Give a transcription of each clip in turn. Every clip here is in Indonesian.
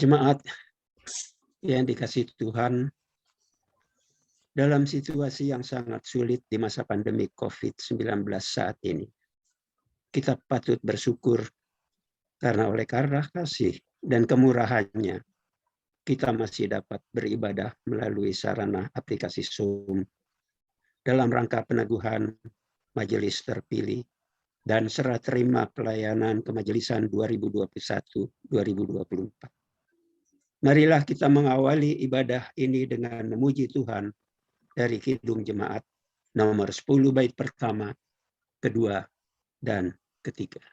Jemaat yang dikasihi Tuhan, dalam situasi yang sangat sulit di masa pandemi COVID-19 saat ini, kita patut bersyukur karena kasih dan kemurahannya, kita masih dapat beribadah melalui sarana aplikasi Zoom dalam rangka peneguhan majelis terpilih dan serah terima pelayanan kemajelisan 2021-2024. Marilah kita mengawali ibadah ini dengan memuji Tuhan dari Kidung Jemaat nomor 10 bait pertama, kedua, dan ketiga.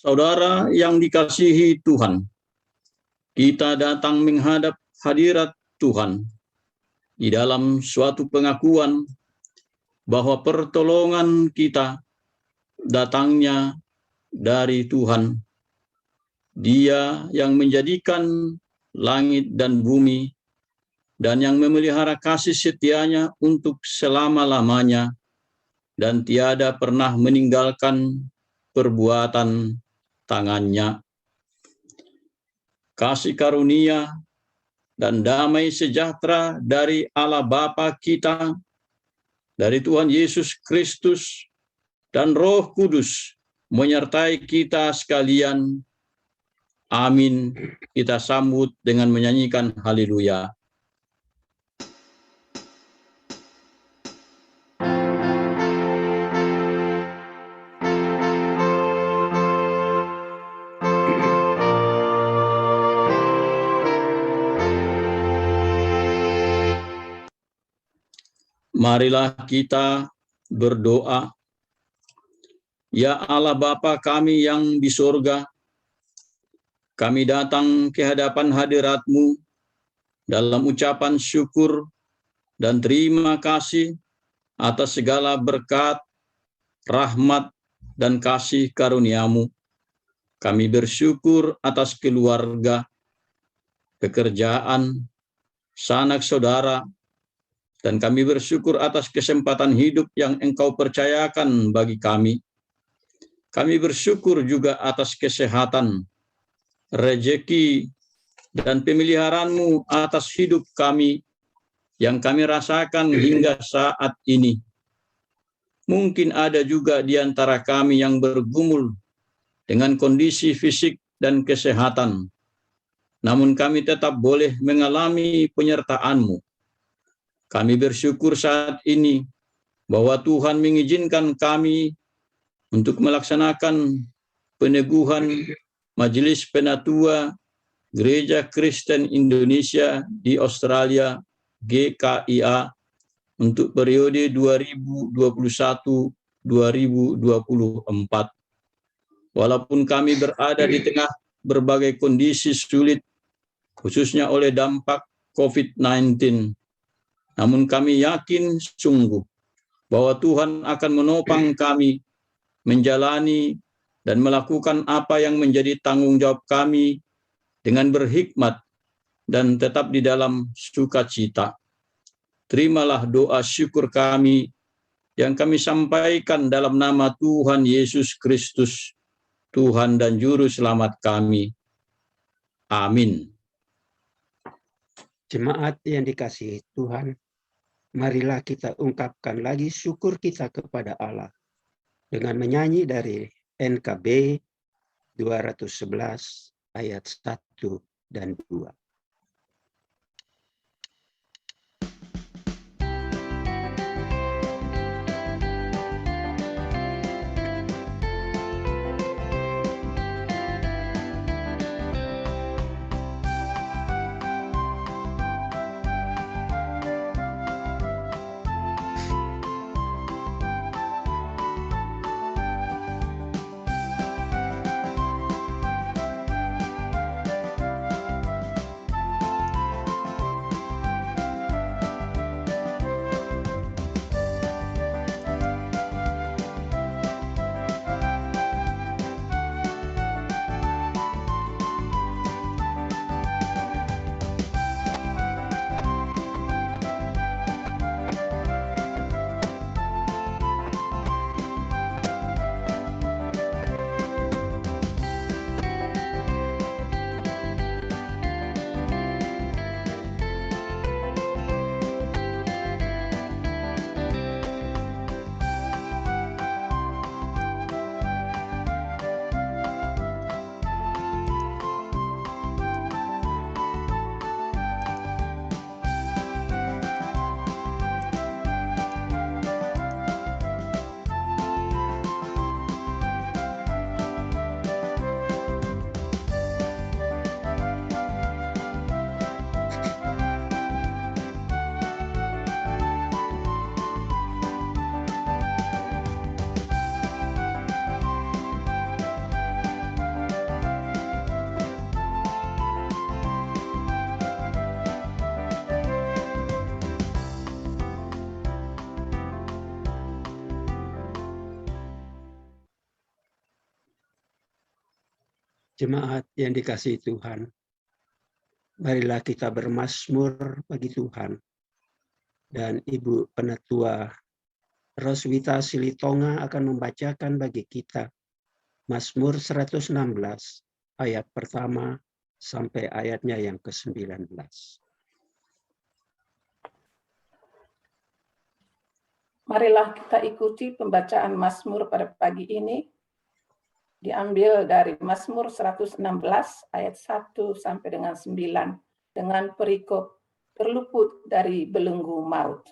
Saudara yang dikasihi Tuhan, kita datang menghadap hadirat Tuhan di dalam suatu pengakuan bahwa pertolongan kita datangnya dari Tuhan. Dia yang menjadikan langit dan bumi dan yang memelihara kasih setianya untuk selama-lamanya dan tiada pernah meninggalkan perbuatan tangannya. Kasih karunia dan damai sejahtera dari Allah Bapa kita, dari Tuhan Yesus Kristus, dan Roh Kudus menyertai kita sekalian. Amin. Kita sambut dengan menyanyikan haleluya. Marilah kita berdoa. Ya Allah Bapa kami yang di surga, kami datang ke hadapan hadirat-Mu dalam ucapan syukur dan terima kasih atas segala berkat, rahmat, dan kasih karunia-Mu. Kami bersyukur atas keluarga, pekerjaan, sanak saudara, dan kami bersyukur atas kesempatan hidup yang Engkau percayakan bagi kami. Kami bersyukur juga atas kesehatan, rejeki, dan pemeliharaan-Mu atas hidup kami yang kami rasakan hingga saat ini. Mungkin ada juga di antara kami yang bergumul dengan kondisi fisik dan kesehatan, namun kami tetap boleh mengalami penyertaan-Mu. Kami bersyukur saat ini bahwa Tuhan mengizinkan kami untuk melaksanakan peneguhan Majelis Penatua Gereja Kristen Indonesia di Australia, GKIA, untuk periode 2021-2024. Walaupun kami berada di tengah berbagai kondisi sulit, khususnya oleh dampak COVID-19, namun kami yakin sungguh bahwa Tuhan akan menopang kami menjalani dan melakukan apa yang menjadi tanggung jawab kami dengan berhikmat dan tetap di dalam sukacita. Terimalah doa syukur kami yang kami sampaikan dalam nama Tuhan Yesus Kristus, Tuhan dan Juru Selamat kami. Amin. Jemaat yang dikasihi Tuhan, marilah kita ungkapkan lagi syukur kita kepada Allah dengan menyanyi dari NKB 211 ayat 1 dan 2. Jemaat yang dikasihi Tuhan, marilah kita bermazmur bagi Tuhan. Dan Ibu Penatua Roswita Silitonga akan membacakan bagi kita Mazmur 116 ayat pertama sampai ayatnya yang ke-19. Marilah kita ikuti pembacaan Mazmur pada pagi ini. Diambil dari Mazmur 116 ayat 1 sampai dengan 9 dengan perikop terluput dari belenggu maut.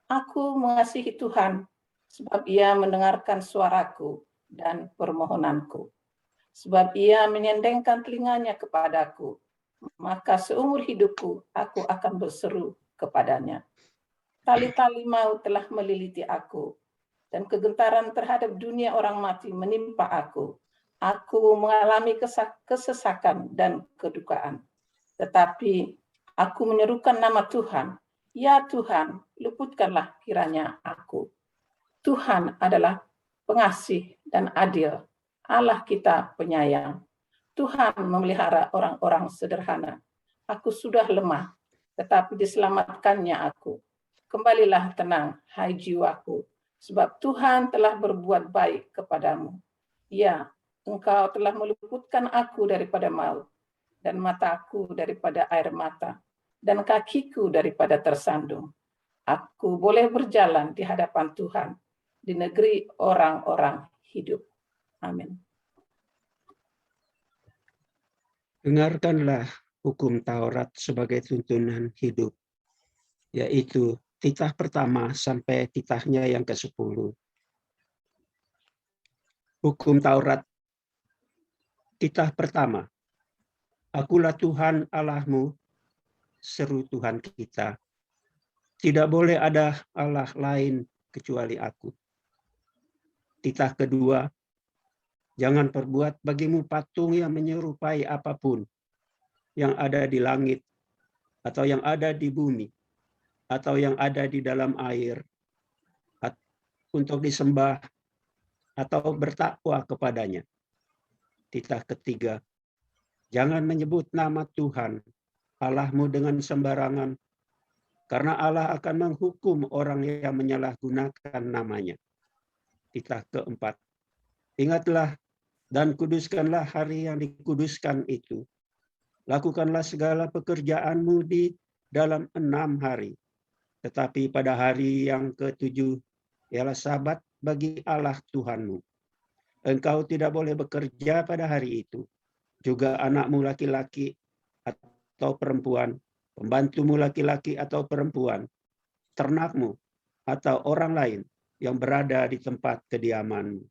Aku mengasihi Tuhan sebab Ia mendengarkan suaraku dan permohonanku. Sebab Ia menyendengkan telinganya kepadaku, maka seumur hidupku aku akan berseru kepadanya. Tali-tali maut telah meliliti aku, dan kegentaran terhadap dunia orang mati menimpa aku. Aku mengalami kesesakan dan kedukaan. Tetapi aku menyerukan nama Tuhan. Ya Tuhan, luputkanlah kiranya aku. Tuhan adalah pengasih dan adil. Allah kita penyayang. Tuhan memelihara orang-orang sederhana. Aku sudah lemah, tetapi diselamatkannya aku. Kembalilah tenang, hai jiwaku, sebab Tuhan telah berbuat baik kepadamu. Ya, Engkau telah meluputkan aku daripada maut, dan mataku daripada air mata, dan kakiku daripada tersandung. Aku boleh berjalan di hadapan Tuhan, di negeri orang-orang hidup. Amin. Dengarkanlah hukum Taurat sebagai tuntunan hidup, yaitu titah pertama sampai titahnya yang ke-10. Hukum Taurat, titah pertama. Akulah Tuhan Allahmu, seru Tuhan kita. Tidak boleh ada Allah lain kecuali aku. Titah kedua, jangan perbuat bagimu patung yang menyerupai apapun yang ada di langit, atau yang ada di bumi, atau yang ada di dalam air, untuk disembah atau bertakwa kepadanya. Titah ketiga, jangan menyebut nama Tuhan Allahmu dengan sembarangan, karena Allah akan menghukum orang yang menyalahgunakan namanya. Titah keempat, ingatlah dan kuduskanlah hari yang dikuduskan itu. Lakukanlah segala pekerjaanmu di dalam 6 hari. Tetapi pada hari yang ke-7 ialah Sabat bagi Allah Tuhanmu. Engkau tidak boleh bekerja pada hari itu. Juga anakmu laki-laki atau perempuan, pembantumu laki-laki atau perempuan, ternakmu atau orang lain yang berada di tempat kediamanmu.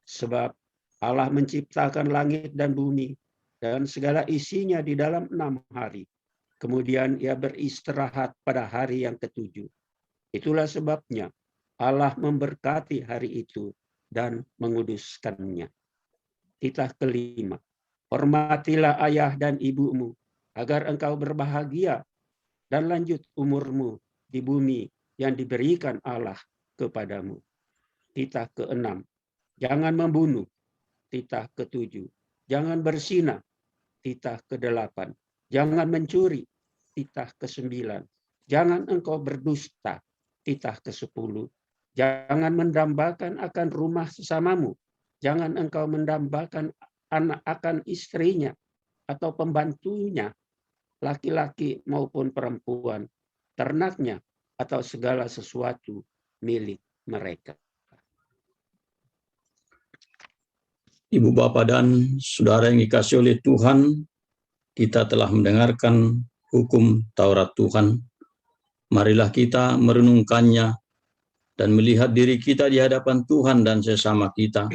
Sebab Allah menciptakan langit dan bumi dan segala isinya di dalam 6 hari. Kemudian ia beristirahat pada hari yang ke-7. Itulah sebabnya Allah memberkati hari itu dan menguduskannya. Titah kelima, hormatilah ayah dan ibumu, agar engkau berbahagia dan lanjut umurmu di bumi yang diberikan Allah kepadamu. Titah keenam, jangan membunuh. Titah ke-7, jangan berzina. Titah ke-8, jangan mencuri. Titah ke-9, jangan engkau berdusta. Titah ke-10, jangan mendambakan akan rumah sesamamu. Jangan engkau mendambakan anak akan istrinya atau pembantunya, laki-laki maupun perempuan, ternaknya, atau segala sesuatu milik mereka. Ibu Bapa dan saudara yang dikasihi oleh Tuhan, kita telah mendengarkan hukum Taurat Tuhan. Marilah kita merenungkannya dan melihat diri kita di hadapan Tuhan dan sesama kita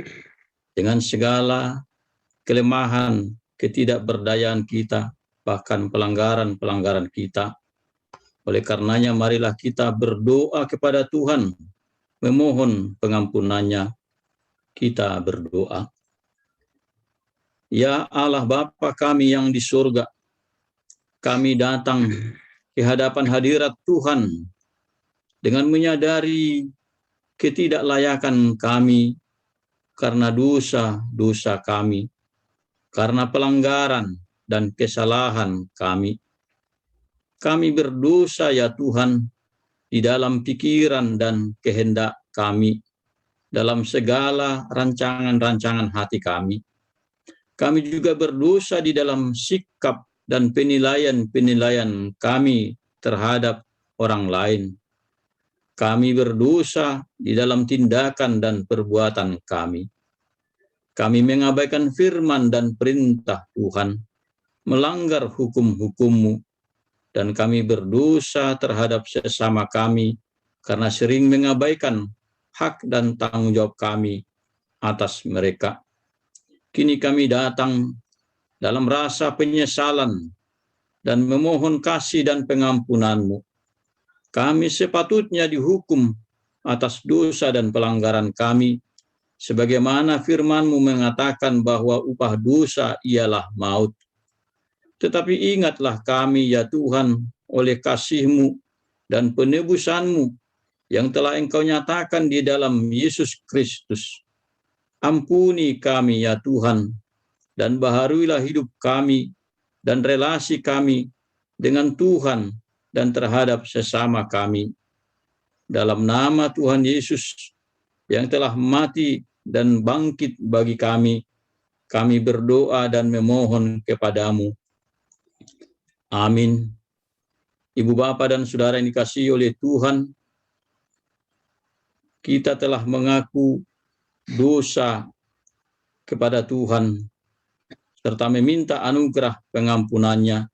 dengan segala kelemahan, ketidakberdayaan kita, bahkan pelanggaran-pelanggaran kita. Oleh karenanya marilah kita berdoa kepada Tuhan, memohon pengampunannya. Kita berdoa. Ya Allah Bapa kami yang di surga, kami datang ke hadapan hadirat Tuhan dengan menyadari ketidaklayakan kami karena dosa-dosa kami, karena pelanggaran dan kesalahan kami. Kami berdosa ya Tuhan di dalam pikiran dan kehendak kami, dalam segala rancangan-rancangan hati kami. Kami juga berdosa di dalam sikap dan penilaian-penilaian kami terhadap orang lain. Kami berdosa di dalam tindakan dan perbuatan kami. Kami mengabaikan firman dan perintah Tuhan, melanggar hukum-hukum-Mu, dan kami berdosa terhadap sesama kami karena sering mengabaikan hak dan tanggung jawab kami atas mereka. Kini kami datang dalam rasa penyesalan dan memohon kasih dan pengampunan-Mu. kami sepatutnya dihukum atas dosa dan pelanggaran kami, sebagaimana firman-Mu mengatakan bahwa upah dosa ialah maut. Tetapi ingatlah kami ya Tuhan oleh kasih-Mu dan penebusan-Mu yang telah Engkau nyatakan di dalam Yesus Kristus. Ampuni kami ya Tuhan, dan baharuilah hidup kami dan relasi kami dengan Tuhan dan terhadap sesama kami. Dalam nama Tuhan Yesus yang telah mati dan bangkit bagi kami berdoa dan memohon kepadamu. Amin. Ibu bapa dan saudara yang dikasihi oleh Tuhan, kita telah mengaku dosa kepada Tuhan serta meminta anugerah pengampunannya.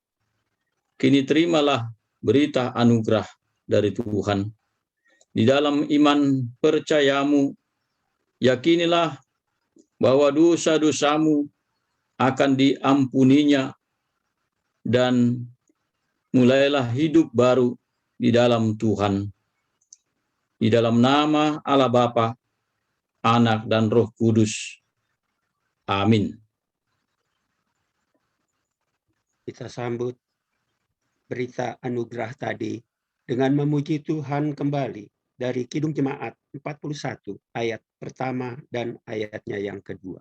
Kini terimalah berita anugerah dari Tuhan. Di dalam iman percayamu, yakinilah bahwa dosa-dosamu akan diampuninya dan mulailah hidup baru di dalam Tuhan. Di dalam nama Allah Bapa, Anak dan Roh Kudus. Amin. Kita sambut berita anugerah tadi dengan memuji Tuhan kembali dari Kidung Jemaat 41 ayat pertama dan ayatnya yang kedua.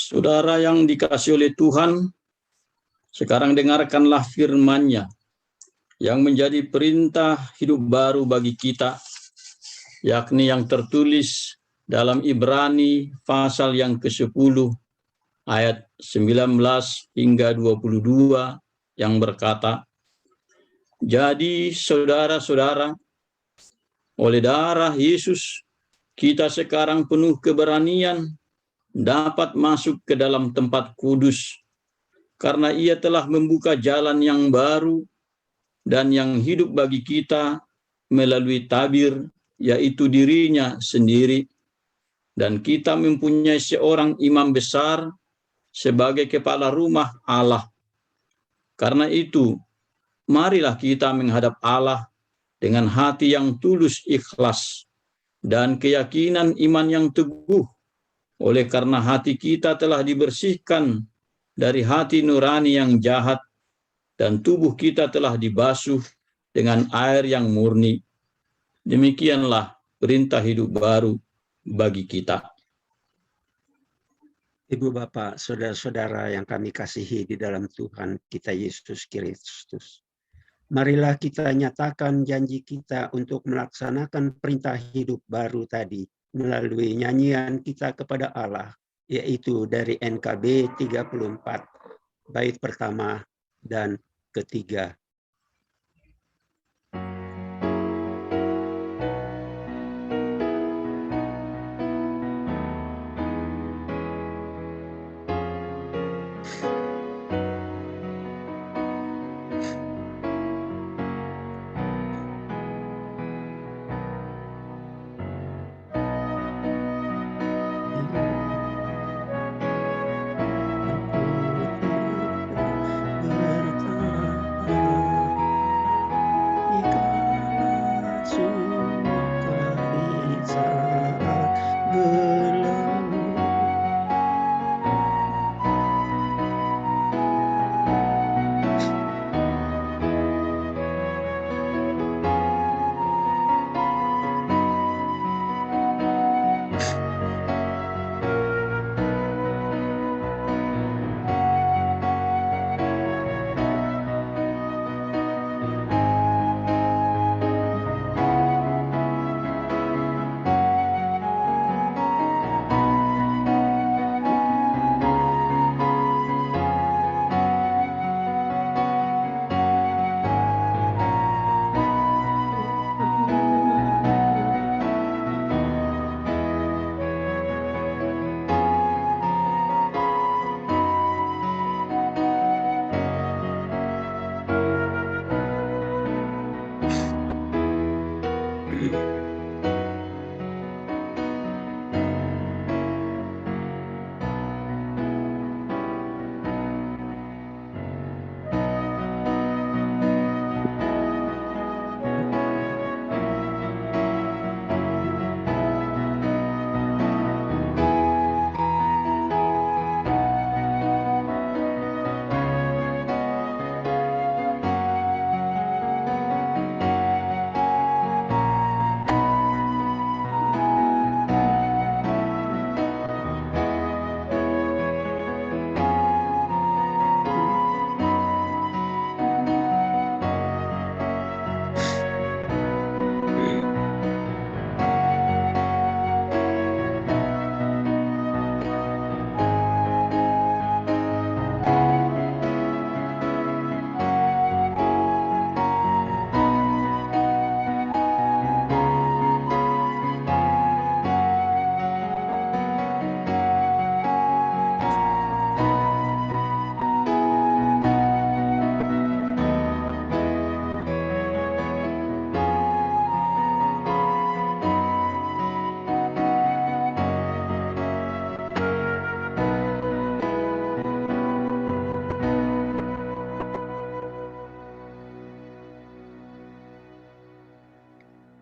Saudara yang dikasihi oleh Tuhan, sekarang dengarkanlah firman-Nya yang menjadi perintah hidup baru bagi kita, yakni yang tertulis dalam Ibrani pasal yang ke-10 ayat 19 hingga 22 yang berkata, "Jadi saudara-saudara, oleh darah Yesus kita sekarang penuh keberanian dapat masuk ke dalam tempat kudus, karena Ia telah membuka jalan yang baru dan yang hidup bagi kita melalui tabir, yaitu dirinya sendiri. Dan kita mempunyai seorang imam besar sebagai kepala rumah Allah. Karena itu, marilah kita menghadap Allah dengan hati yang tulus ikhlas dan keyakinan iman yang teguh, oleh karena hati kita telah dibersihkan dari hati nurani yang jahat dan tubuh kita telah dibasuh dengan air yang murni. Demikianlah perintah hidup baru bagi kita. Ibu Bapak, saudara-saudara yang kami kasihi di dalam Tuhan kita Yesus Kristus. Marilah kita nyatakan janji kita untuk melaksanakan perintah hidup baru tadi melalui nyanyian kita kepada Allah, yaitu dari NKB 34, bait pertama dan ketiga.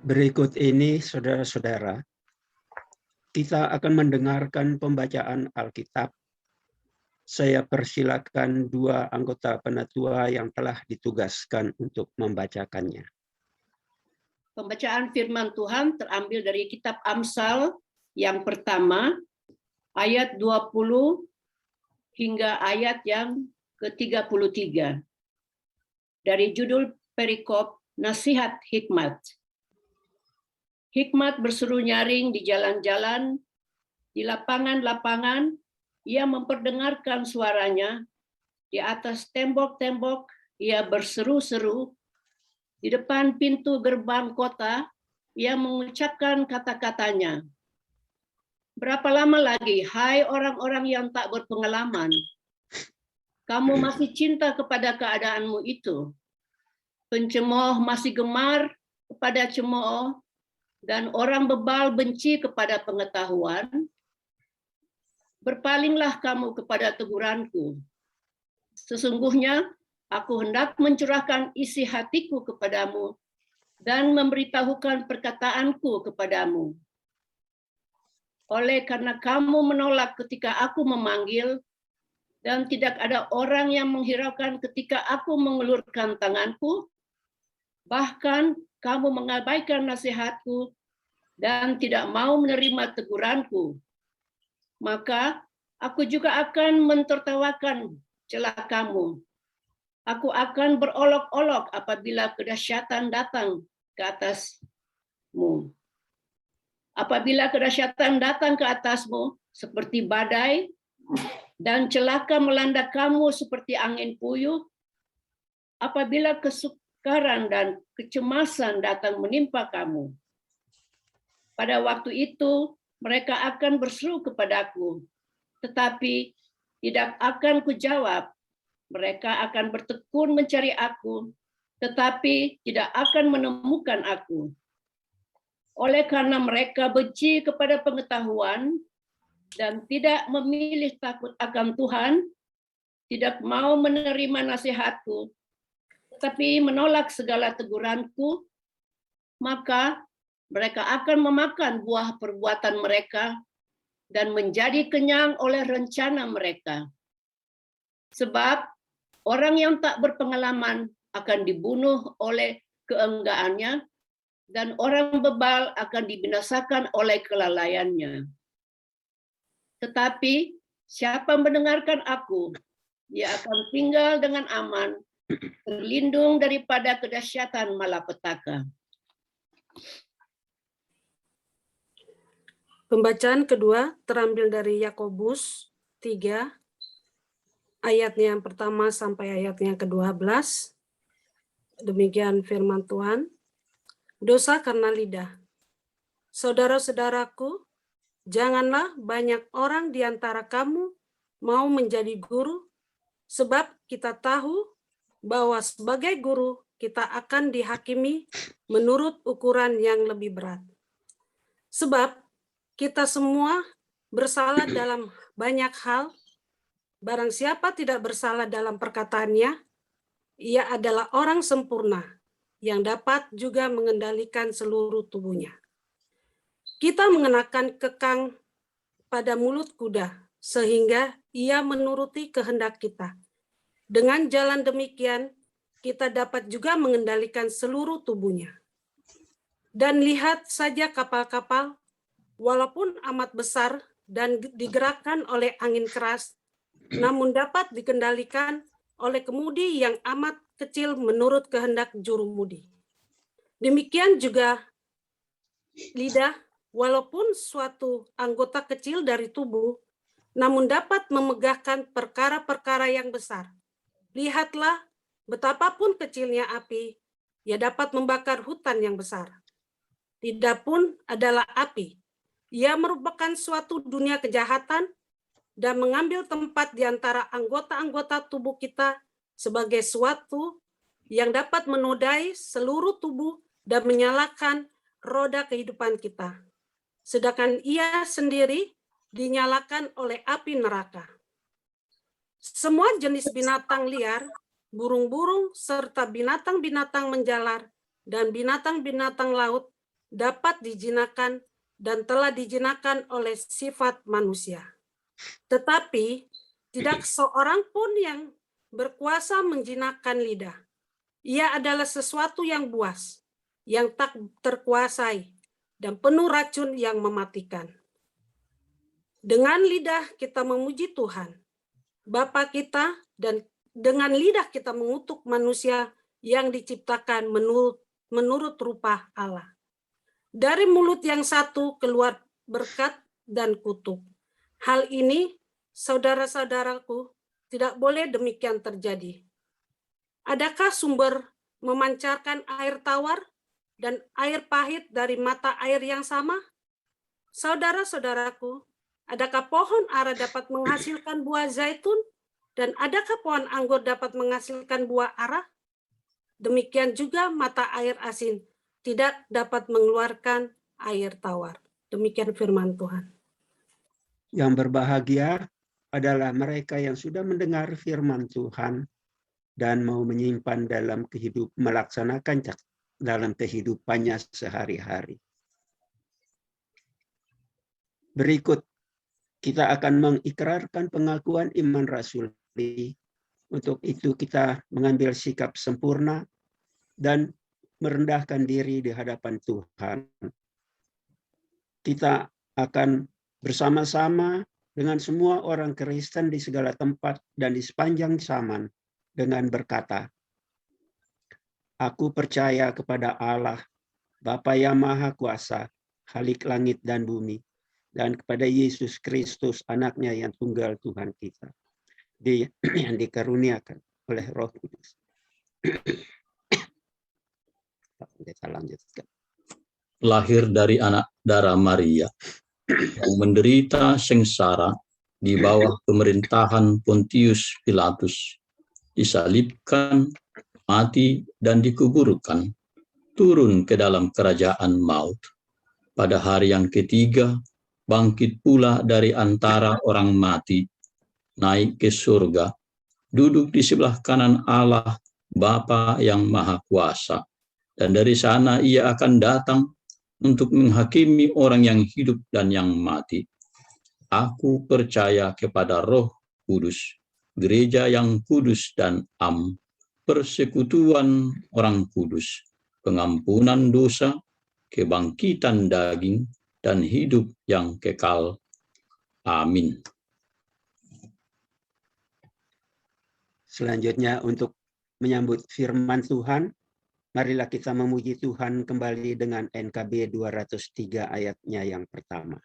Berikut ini, saudara-saudara, kita akan mendengarkan pembacaan Alkitab. Saya persilakan dua anggota penatua yang telah ditugaskan untuk membacakannya. Pembacaan firman Tuhan terambil dari kitab Amsal yang pertama, ayat 20 hingga ayat yang ke-33. Dari judul perikop Nasihat Hikmat. Hikmat berseru nyaring di jalan-jalan, di lapangan-lapangan, ia memperdengarkan suaranya, di atas tembok-tembok ia berseru-seru, di depan pintu gerbang kota ia mengucapkan kata-katanya. Berapa lama lagi, hai orang-orang yang tak berpengalaman, kamu masih cinta kepada keadaanmu itu? Pencemooh masih gemar kepada cemooh, dan orang bebal benci kepada pengetahuan. Berpalinglah kamu kepada teguranku. Sesungguhnya aku hendak mencurahkan isi hatiku kepadamu dan memberitahukan perkataanku kepadamu. Oleh karena kamu menolak ketika aku memanggil dan tidak ada orang yang menghiraukan ketika aku mengulurkan tanganku, bahkan kamu mengabaikan nasihatku dan tidak mau menerima teguranku, maka aku juga akan mentertawakan celah kamu. Aku akan berolok-olok apabila kedahsyatan datang ke atasmu. Apabila kedahsyatan datang ke atasmu seperti badai dan celaka melanda kamu seperti angin puyuh, apabila kesukaran dan kecemasan datang menimpa kamu, pada waktu itu mereka akan berseru kepadaku, tetapi tidak akan kujawab. Mereka akan bertekun mencari aku, tetapi tidak akan menemukan aku. Oleh karena mereka benci kepada pengetahuan dan tidak memilih takut akan Tuhan, tidak mau menerima nasihatku, tetapi menolak segala teguranku, maka mereka akan memakan buah perbuatan mereka dan menjadi kenyang oleh rencana mereka. Sebab orang yang tak berpengalaman akan dibunuh oleh keenggaannya, dan orang bebal akan dibinasakan oleh kelalaiannya. Tetapi siapa mendengarkan aku, ia akan tinggal dengan aman, terlindung daripada kedahsyatan malapetaka. Pembacaan kedua terambil dari Yakobus 3, ayatnya yang pertama sampai ayatnya yang ke-12. Demikian firman Tuhan. Dosa karena lidah. Saudara-saudaraku, janganlah banyak orang di antara kamu mau menjadi guru, sebab kita tahu bahwa sebagai guru kita akan dihakimi menurut ukuran yang lebih berat. Sebab kita semua bersalah dalam banyak hal. Barang siapa tidak bersalah dalam perkataannya, ia adalah orang sempurna yang dapat juga mengendalikan seluruh tubuhnya. Kita mengenakan kekang pada mulut kuda, sehingga ia menuruti kehendak kita. Dengan jalan demikian, kita dapat juga mengendalikan seluruh tubuhnya. Dan lihat saja kapal-kapal, walaupun amat besar dan digerakkan oleh angin keras, namun dapat dikendalikan oleh kemudi yang amat kecil menurut kehendak jurumudi. Demikian juga lidah, walaupun suatu anggota kecil dari tubuh, namun dapat memegahkan perkara-perkara yang besar. Lihatlah betapapun kecilnya api, ia dapat membakar hutan yang besar. Lidah pun adalah api. Ia merupakan suatu dunia kejahatan dan mengambil tempat di antara anggota-anggota tubuh kita sebagai suatu yang dapat menodai seluruh tubuh dan menyalakan roda kehidupan kita. Sedangkan ia sendiri dinyalakan oleh api neraka. Semua jenis binatang liar, burung-burung, serta binatang-binatang menjalar, dan binatang-binatang laut dapat dijinakan dan telah dijinakan oleh sifat manusia. Tetapi tidak seorang pun yang berkuasa menjinakkan lidah. Ia adalah sesuatu yang buas, yang tak terkuasai, dan penuh racun yang mematikan. Dengan lidah kita memuji Tuhan, Bapa kita, dan dengan lidah kita mengutuk manusia yang diciptakan menurut rupa Allah. Dari mulut yang satu keluar berkat dan kutuk. Hal ini, saudara-saudaraku, tidak boleh demikian terjadi. Adakah sumber memancarkan air tawar dan air pahit dari mata air yang sama? Saudara-saudaraku, adakah pohon ara dapat menghasilkan buah zaitun dan adakah pohon anggur dapat menghasilkan buah ara? Demikian juga mata air asin tidak dapat mengeluarkan air tawar. Demikian firman Tuhan. Yang berbahagia adalah mereka yang sudah mendengar firman Tuhan dan mau menyimpan dalam melaksanakan dalam kehidupannya sehari-hari. Berikut kita akan mengikrarkan pengakuan iman rasuli. Untuk itu kita mengambil sikap sempurna dan merendahkan diri di hadapan Tuhan. Kita akan bersama-sama dengan semua orang Kristen di segala tempat dan di sepanjang zaman dengan berkata, aku percaya kepada Allah, Bapa yang Maha Kuasa, Khalik langit dan bumi, dan kepada Yesus Kristus, anaknya yang tunggal Tuhan kita, yang dikaruniakan oleh Roh Kudus. Kita lanjutkan. Lahir dari anak darah Maria, yang menderita sengsara di bawah pemerintahan Pontius Pilatus, disalibkan, mati, dan dikuburkan, turun ke dalam kerajaan maut. Pada hari yang ketiga, bangkit pula dari antara orang mati, naik ke surga, duduk di sebelah kanan Allah, Bapa yang Maha Kuasa. Dan dari sana ia akan datang untuk menghakimi orang yang hidup dan yang mati. Aku percaya kepada Roh Kudus, gereja yang kudus dan am, persekutuan orang kudus, pengampunan dosa, kebangkitan daging, dan hidup yang kekal. Amin. Selanjutnya untuk menyambut firman Tuhan, marilah kita memuji Tuhan kembali dengan NKB 203 ayatnya yang pertama.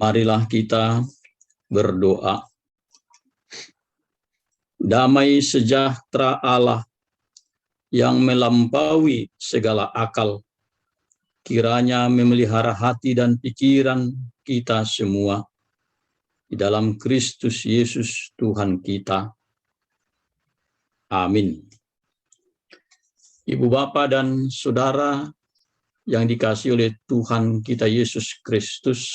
Marilah kita berdoa. Damai sejahtera Allah yang melampaui segala akal, kiranya memelihara hati dan pikiran kita semua di dalam Kristus Yesus Tuhan kita. Amin. Ibu bapa dan saudara yang dikasihi oleh Tuhan kita Yesus Kristus,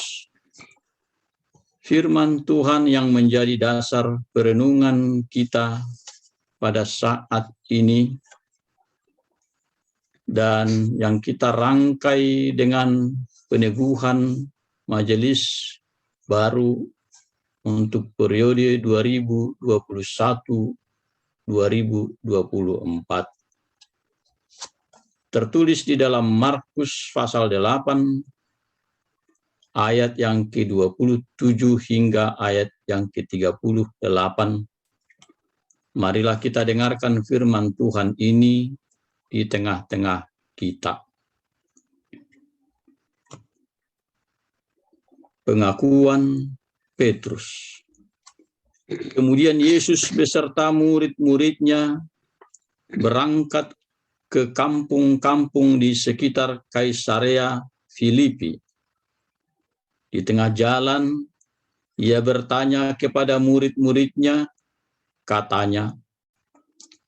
firman Tuhan yang menjadi dasar perenungan kita pada saat ini dan yang kita rangkai dengan peneguhan majelis baru untuk periode 2021-2024. Tertulis di dalam Markus pasal 8 ayat yang ke-27 hingga ayat yang ke-38. Marilah kita dengarkan firman Tuhan ini di tengah-tengah kita. Pengakuan Petrus. Kemudian Yesus beserta murid-muridnya berangkat ke kampung-kampung di sekitar Kaisarea Filipi. Di tengah jalan, ia bertanya kepada murid-muridnya, katanya,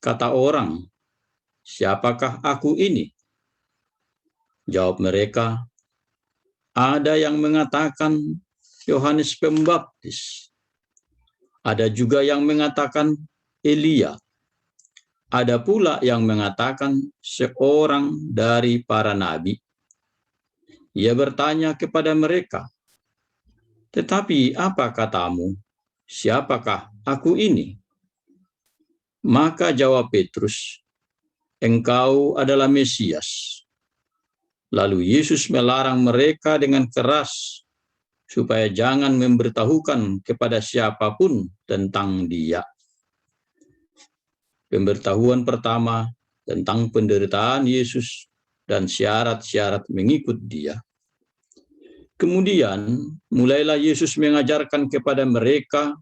kata orang, siapakah aku ini? Jawab mereka, ada yang mengatakan Yohanes Pembaptis, ada juga yang mengatakan Elia, ada pula yang mengatakan seorang dari para nabi. Ia bertanya kepada mereka, tetapi apa katamu? Siapakah aku ini? Maka jawab Petrus, engkau adalah Mesias. Lalu Yesus melarang mereka dengan keras supaya jangan memberitahukan kepada siapapun tentang Dia. Pemberitahuan pertama tentang penderitaan Yesus dan syarat-syarat mengikut Dia. Kemudian mulailah Yesus mengajarkan kepada mereka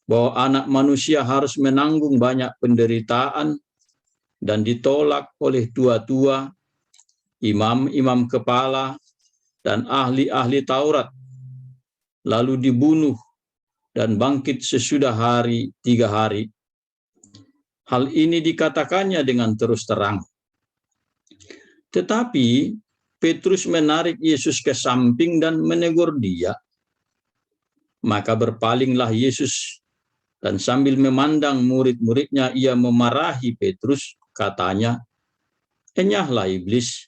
bahwa anak manusia harus menanggung banyak penderitaan dan ditolak oleh tua-tua, imam-imam kepala, dan ahli-ahli Taurat, lalu dibunuh dan bangkit sesudah 3 hari. Hal ini dikatakannya dengan terus terang. Tetapi Petrus menarik Yesus ke samping dan menegur Dia. Maka berpalinglah Yesus, dan sambil memandang murid-muridnya, Ia memarahi Petrus, katanya, "Enyahlah iblis,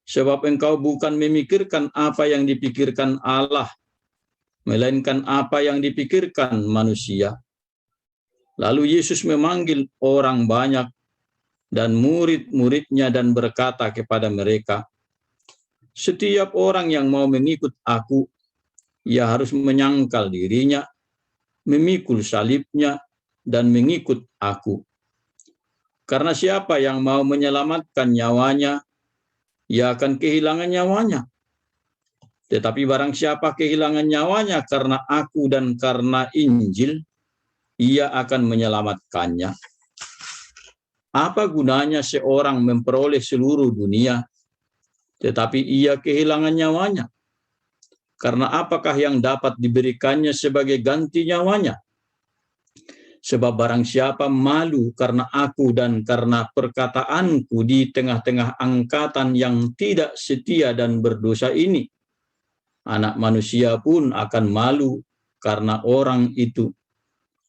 sebab engkau bukan memikirkan apa yang dipikirkan Allah, melainkan apa yang dipikirkan manusia." Lalu Yesus memanggil orang banyak dan murid-muridnya dan berkata kepada mereka, "Setiap orang yang mau mengikut aku, ia harus menyangkal dirinya, memikul salibnya, dan mengikut aku. Karena siapa yang mau menyelamatkan nyawanya, ia akan kehilangan nyawanya. Tetapi barang siapa kehilangan nyawanya karena aku dan karena Injil, ia akan menyelamatkannya. Apa gunanya seorang memperoleh seluruh dunia, tetapi ia kehilangan nyawanya? Karena apakah yang dapat diberikannya sebagai ganti nyawanya? Sebab barang siapa malu karena aku dan karena perkataanku di tengah-tengah angkatan yang tidak setia dan berdosa ini, Anak Manusia pun akan malu karena orang itu,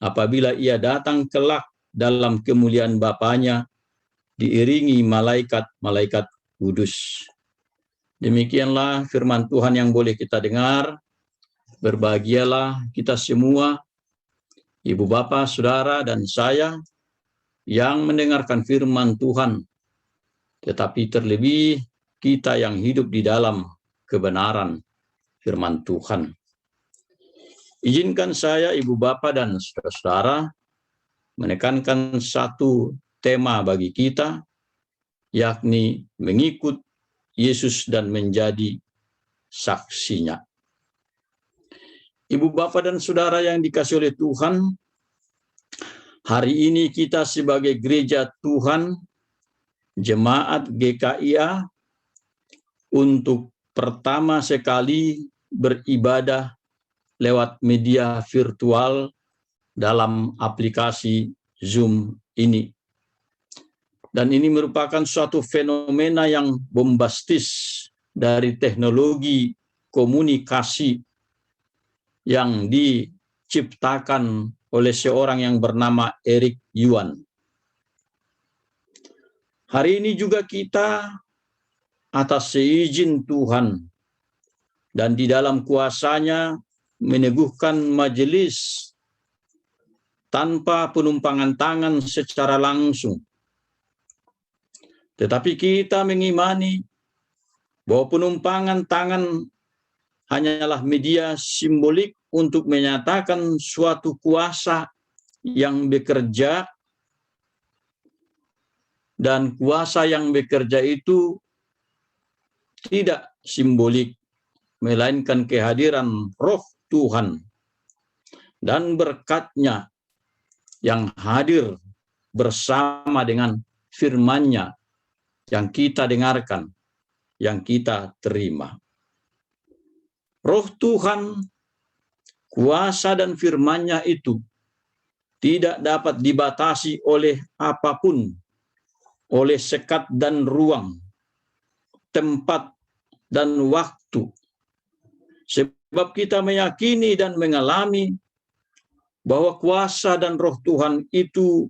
apabila ia datang kelak dalam kemuliaan Bapanya, diiringi malaikat-malaikat kudus." Demikianlah firman Tuhan yang boleh kita dengar. Berbahagialah kita semua, ibu bapak, saudara, dan saya yang mendengarkan firman Tuhan, tetapi terlebih kita yang hidup di dalam kebenaran firman Tuhan. Izinkan saya, ibu bapak, dan saudara menekankan satu tema bagi kita, yakni mengikut Yesus dan menjadi saksinya. Ibu bapak dan saudara yang dikasihi oleh Tuhan, hari ini kita sebagai gereja Tuhan, jemaat GKIA, untuk pertama sekali beribadah lewat media virtual dalam aplikasi Zoom ini. Dan ini merupakan suatu fenomena yang bombastis dari teknologi komunikasi yang diciptakan oleh seorang yang bernama Eric Yuan. Hari ini juga kita atas seizin Tuhan dan di dalam kuasa-Nya meneguhkan majelis tanpa penumpangan tangan secara langsung. Tetapi kita mengimani bahwa penumpangan tangan hanyalah media simbolik untuk menyatakan suatu kuasa yang bekerja, dan kuasa yang bekerja itu tidak simbolik, melainkan kehadiran Roh Tuhan dan berkat-Nya yang hadir bersama dengan firman-Nya yang kita dengarkan, yang kita terima. Roh Tuhan, kuasa dan firman-Nya itu tidak dapat dibatasi oleh apapun, oleh sekat dan ruang, tempat dan waktu. Sebab kita meyakini dan mengalami bahwa kuasa dan Roh Tuhan itu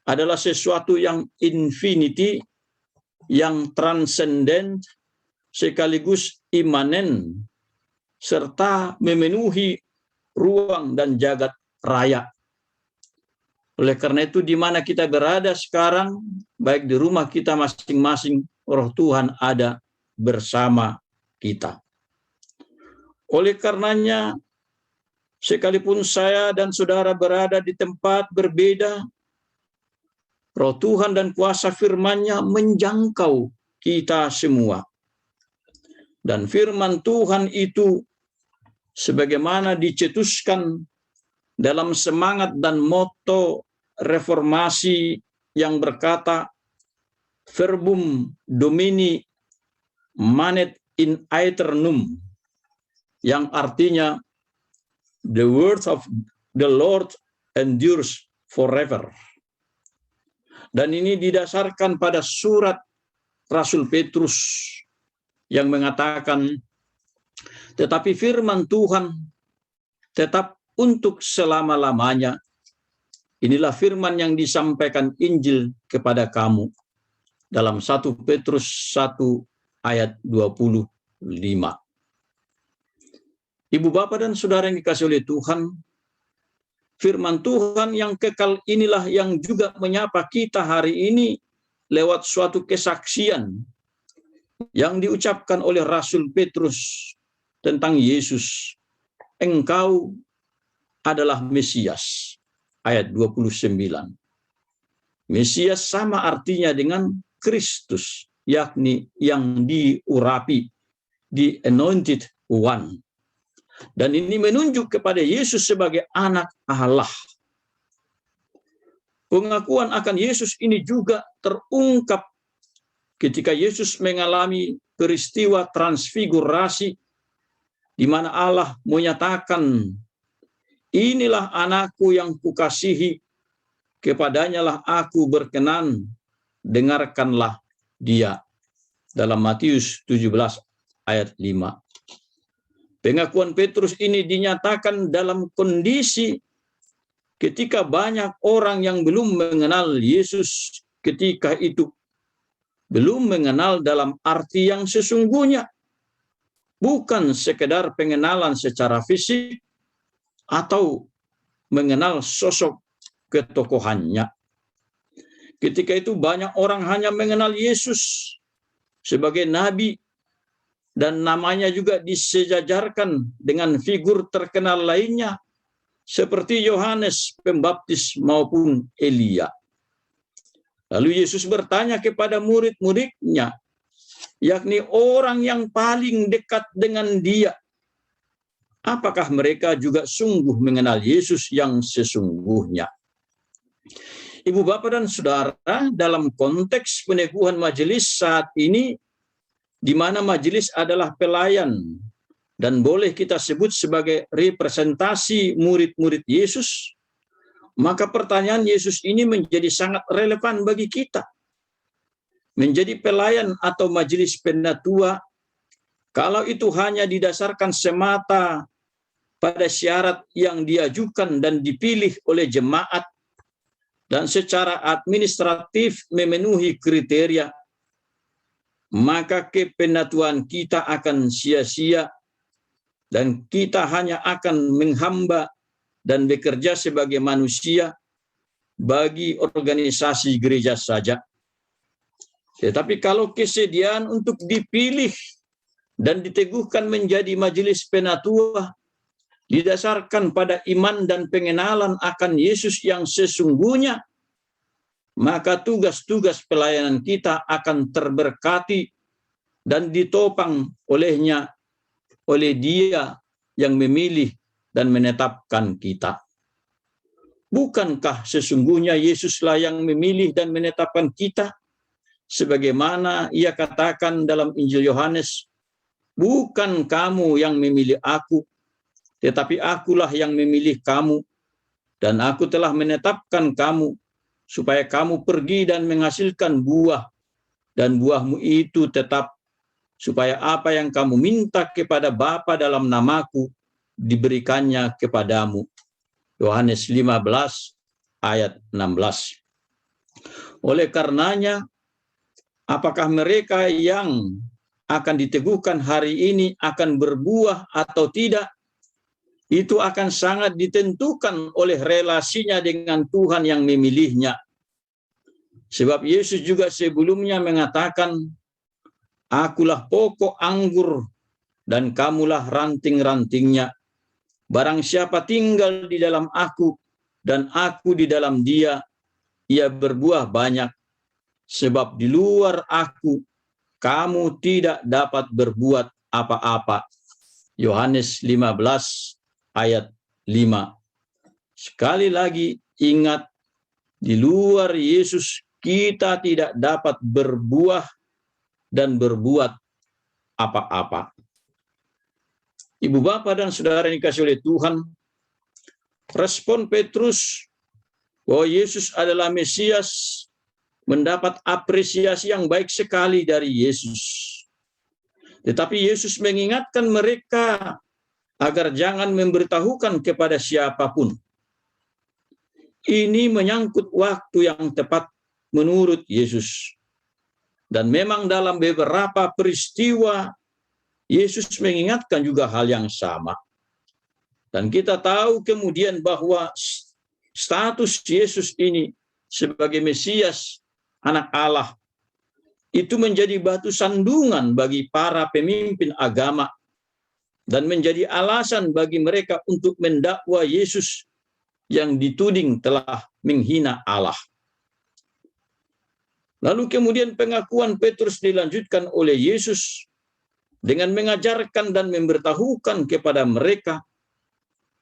adalah sesuatu yang infinity, yang transenden, sekaligus imanen, serta memenuhi ruang dan jagat raya. Oleh karena itu, di mana kita berada sekarang, baik di rumah kita masing-masing, Roh Tuhan ada bersama kita. Oleh karenanya, sekalipun saya dan saudara berada di tempat berbeda, Roh Tuhan dan kuasa firman-Nya menjangkau kita semua. Dan firman Tuhan itu sebagaimana dicetuskan dalam semangat dan moto reformasi yang berkata, Verbum Domini manet in aeternum, yang artinya the word of the Lord endures forever. Dan ini didasarkan pada surat Rasul Petrus yang mengatakan, tetapi firman Tuhan tetap untuk selama-lamanya. Inilah firman yang disampaikan Injil kepada kamu. Dalam 1 Petrus 1 ayat 25. Ibu Bapa dan Saudara yang dikasihi oleh Tuhan, firman Tuhan yang kekal inilah yang juga menyapa kita hari ini lewat suatu kesaksian yang diucapkan oleh Rasul Petrus tentang Yesus. Engkau adalah Mesias. Ayat 29. Mesias sama artinya dengan Kristus, yakni yang diurapi, the anointed one. Dan ini menunjuk kepada Yesus sebagai anak Allah. Pengakuan akan Yesus ini juga terungkap ketika Yesus mengalami peristiwa transfigurasi, di mana Allah menyatakan, inilah anakku yang kukasihi, kepadanya lah aku berkenan, dengarkanlah dia. Dalam Matius 17 ayat 5. Pengakuan Petrus ini dinyatakan dalam kondisi ketika banyak orang yang belum mengenal Yesus ketika itu. Belum mengenal dalam arti yang sesungguhnya. Bukan sekedar pengenalan secara fisik atau mengenal sosok ketokohannya. Ketika itu banyak orang hanya mengenal Yesus sebagai nabi, dan namanya juga disejajarkan dengan figur terkenal lainnya seperti Yohanes Pembaptis maupun Elia. Lalu Yesus bertanya kepada murid-muridnya, yakni orang yang paling dekat dengan dia, apakah mereka juga sungguh mengenal Yesus yang sesungguhnya? Ibu Bapak dan Saudara, dalam konteks peneguhan majelis saat ini, di mana majelis adalah pelayan dan boleh kita sebut sebagai representasi murid-murid Yesus, maka pertanyaan Yesus ini menjadi sangat relevan bagi kita. Menjadi pelayan atau majelis penatua, kalau itu hanya didasarkan semata pada syarat yang diajukan dan dipilih oleh jemaat, dan secara administratif memenuhi kriteria, maka kepenatuan kita akan sia-sia dan kita hanya akan menghamba dan bekerja sebagai manusia bagi organisasi gereja saja. Tetapi kalau kesediaan untuk dipilih dan diteguhkan menjadi majelis penatua didasarkan pada iman dan pengenalan akan Yesus yang sesungguhnya, maka tugas-tugas pelayanan kita akan terberkati dan ditopang olehnya, oleh Dia yang memilih dan menetapkan kita. Bukankah sesungguhnya Yesuslah yang memilih dan menetapkan kita? Sebagaimana Ia katakan dalam Injil Yohanes, bukan kamu yang memilih aku, tetapi akulah yang memilih kamu, dan aku telah menetapkan kamu, supaya kamu pergi dan menghasilkan buah, dan buahmu itu tetap, supaya apa yang kamu minta kepada Bapa dalam namaku, diberikannya kepadamu. Yohanes 15 ayat 16. Oleh karenanya, apakah mereka yang akan diteguhkan hari ini akan berbuah atau tidak, itu akan sangat ditentukan oleh relasinya dengan Tuhan yang memilihnya. Sebab Yesus juga sebelumnya mengatakan, akulah pokok anggur dan kamulah ranting-rantingnya. Barang siapa tinggal di dalam aku, dan aku di dalam dia, ia berbuah banyak. Sebab di luar aku, kamu tidak dapat berbuat apa-apa. Yohanes 15 ayat 5. Sekali lagi ingat, di luar Yesus kita tidak dapat berbuah dan berbuat apa-apa. Ibu bapak dan saudara yang dikasihi oleh Tuhan, respon Petrus bahwa Yesus adalah Mesias mendapat apresiasi yang baik sekali dari Yesus. Tetapi Yesus mengingatkan mereka agar jangan memberitahukan kepada siapapun. Ini menyangkut waktu yang tepat menurut Yesus. Dan memang dalam beberapa peristiwa Yesus mengingatkan juga hal yang sama. Dan kita tahu kemudian bahwa status Yesus ini sebagai Mesias, anak Allah, itu menjadi batu sandungan bagi para pemimpin agama dan menjadi alasan bagi mereka untuk mendakwa Yesus yang dituding telah menghina Allah. Lalu kemudian pengakuan Petrus dilanjutkan oleh Yesus dengan mengajarkan dan memberitahukan kepada mereka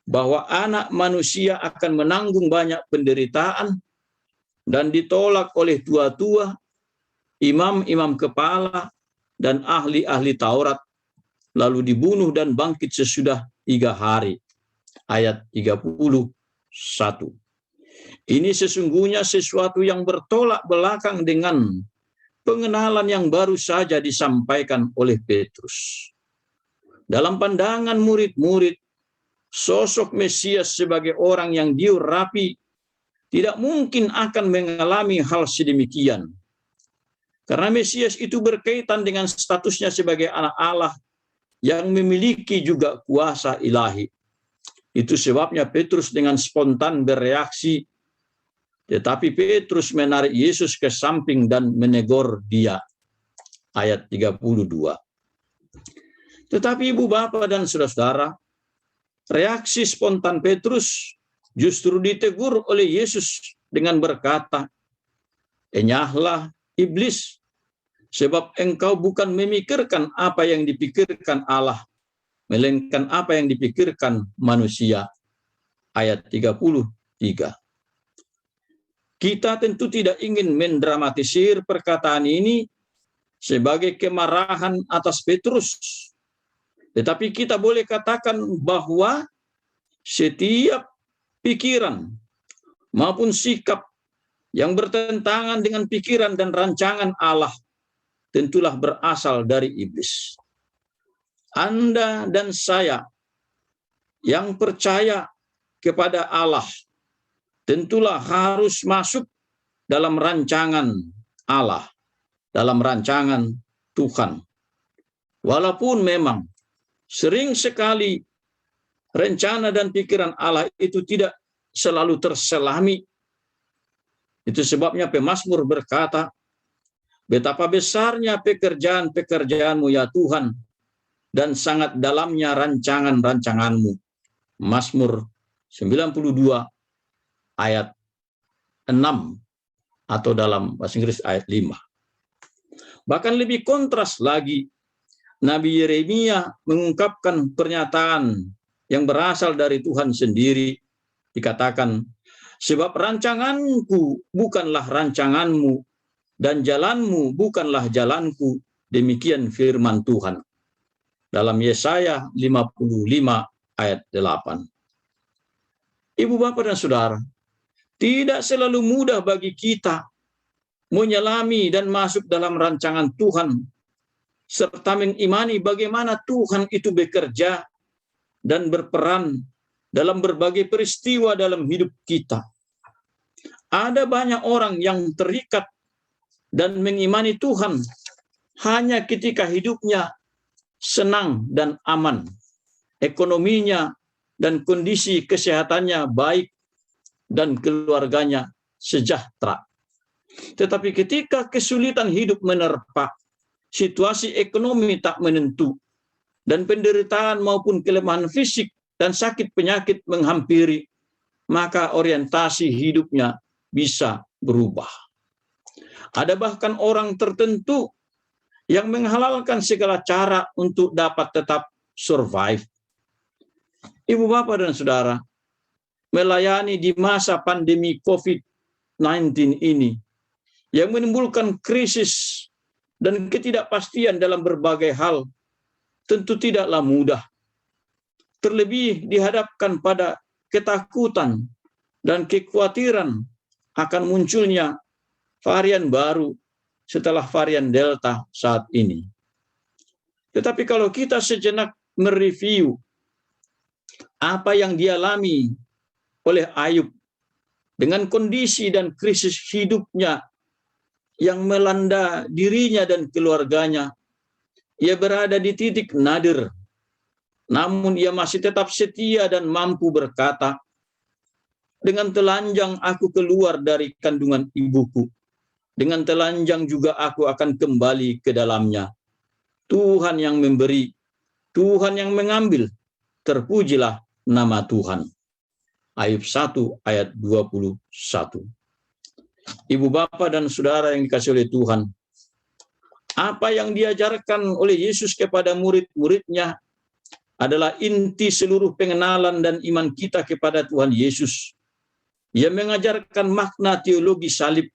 bahwa anak manusia akan menanggung banyak penderitaan dan ditolak oleh tua-tua, imam-imam kepala, dan ahli-ahli Taurat, lalu dibunuh dan bangkit sesudah 3 hari. Ayat 31. Ini sesungguhnya sesuatu yang bertolak belakang dengan pengenalan yang baru saja disampaikan oleh Petrus. Dalam pandangan murid-murid, sosok Mesias sebagai orang yang diurapi tidak mungkin akan mengalami hal sedemikian. Karena Mesias itu berkaitan dengan statusnya sebagai anak Allah yang memiliki juga kuasa ilahi. Itu sebabnya Petrus dengan spontan bereaksi, tetapi Petrus menarik Yesus ke samping dan menegur dia. Ayat 32. Tetapi ibu bapak dan saudara-saudara, reaksi spontan Petrus justru ditegur oleh Yesus dengan berkata, "Enyahlah iblis, sebab engkau bukan memikirkan apa yang dipikirkan Allah, melainkan apa yang dipikirkan manusia." Ayat 33. Kita tentu tidak ingin mendramatisir perkataan ini sebagai kemarahan atas Petrus. Tetapi kita boleh katakan bahwa setiap pikiran maupun sikap yang bertentangan dengan pikiran dan rancangan Allah tentulah berasal dari iblis. Anda dan saya yang percaya kepada Allah tentulah harus masuk dalam rancangan Allah, dalam rancangan Tuhan. Walaupun memang sering sekali rencana dan pikiran Allah itu tidak selalu terselami. Itu sebabnya pemazmur berkata, "Betapa besarnya pekerjaan-pekerjaanmu ya Tuhan, dan sangat dalamnya rancangan-rancanganmu." Mazmur 92 ayat 6 atau dalam bahasa Inggris ayat 5. Bahkan lebih kontras lagi, Nabi Yeremia mengungkapkan pernyataan yang berasal dari Tuhan sendiri. Dikatakan, "Sebab rancanganku bukanlah rancanganmu, dan jalanmu bukanlah jalanku, demikian firman Tuhan." Dalam Yesaya 55 ayat 8. Ibu bapak dan saudara, tidak selalu mudah bagi kita menyelami dan masuk dalam rancangan Tuhan, serta mengimani bagaimana Tuhan itu bekerja dan berperan dalam berbagai peristiwa dalam hidup kita. Ada banyak orang yang terikat dan mengimani Tuhan hanya ketika hidupnya senang dan aman, ekonominya dan kondisi kesehatannya baik, dan keluarganya sejahtera. Tetapi ketika kesulitan hidup menerpa, situasi ekonomi tak menentu, dan penderitaan maupun kelemahan fisik dan sakit penyakit menghampiri, maka orientasi hidupnya bisa berubah. Ada bahkan orang tertentu yang menghalalkan segala cara untuk dapat tetap survive. Ibu, bapak, dan saudara, melayani di masa pandemi COVID-19 ini yang menimbulkan krisis dan ketidakpastian dalam berbagai hal tentu tidaklah mudah. Terlebih dihadapkan pada ketakutan dan kekhawatiran akan munculnya varian baru setelah varian Delta saat ini. Tetapi kalau kita sejenak mereview apa yang dialami oleh Ayub dengan kondisi dan krisis hidupnya yang melanda dirinya dan keluarganya, ia berada di titik nadir. Namun ia masih tetap setia dan mampu berkata, "Dengan telanjang aku keluar dari kandungan ibuku. Dengan telanjang juga aku akan kembali ke dalamnya. Tuhan yang memberi, Tuhan yang mengambil, terpujilah nama Tuhan." Ayub 1 ayat 21. Ibu, bapak, dan saudara yang dikasihi oleh Tuhan, apa yang diajarkan oleh Yesus kepada murid-muridnya adalah inti seluruh pengenalan dan iman kita kepada Tuhan Yesus. Ia mengajarkan makna teologi salib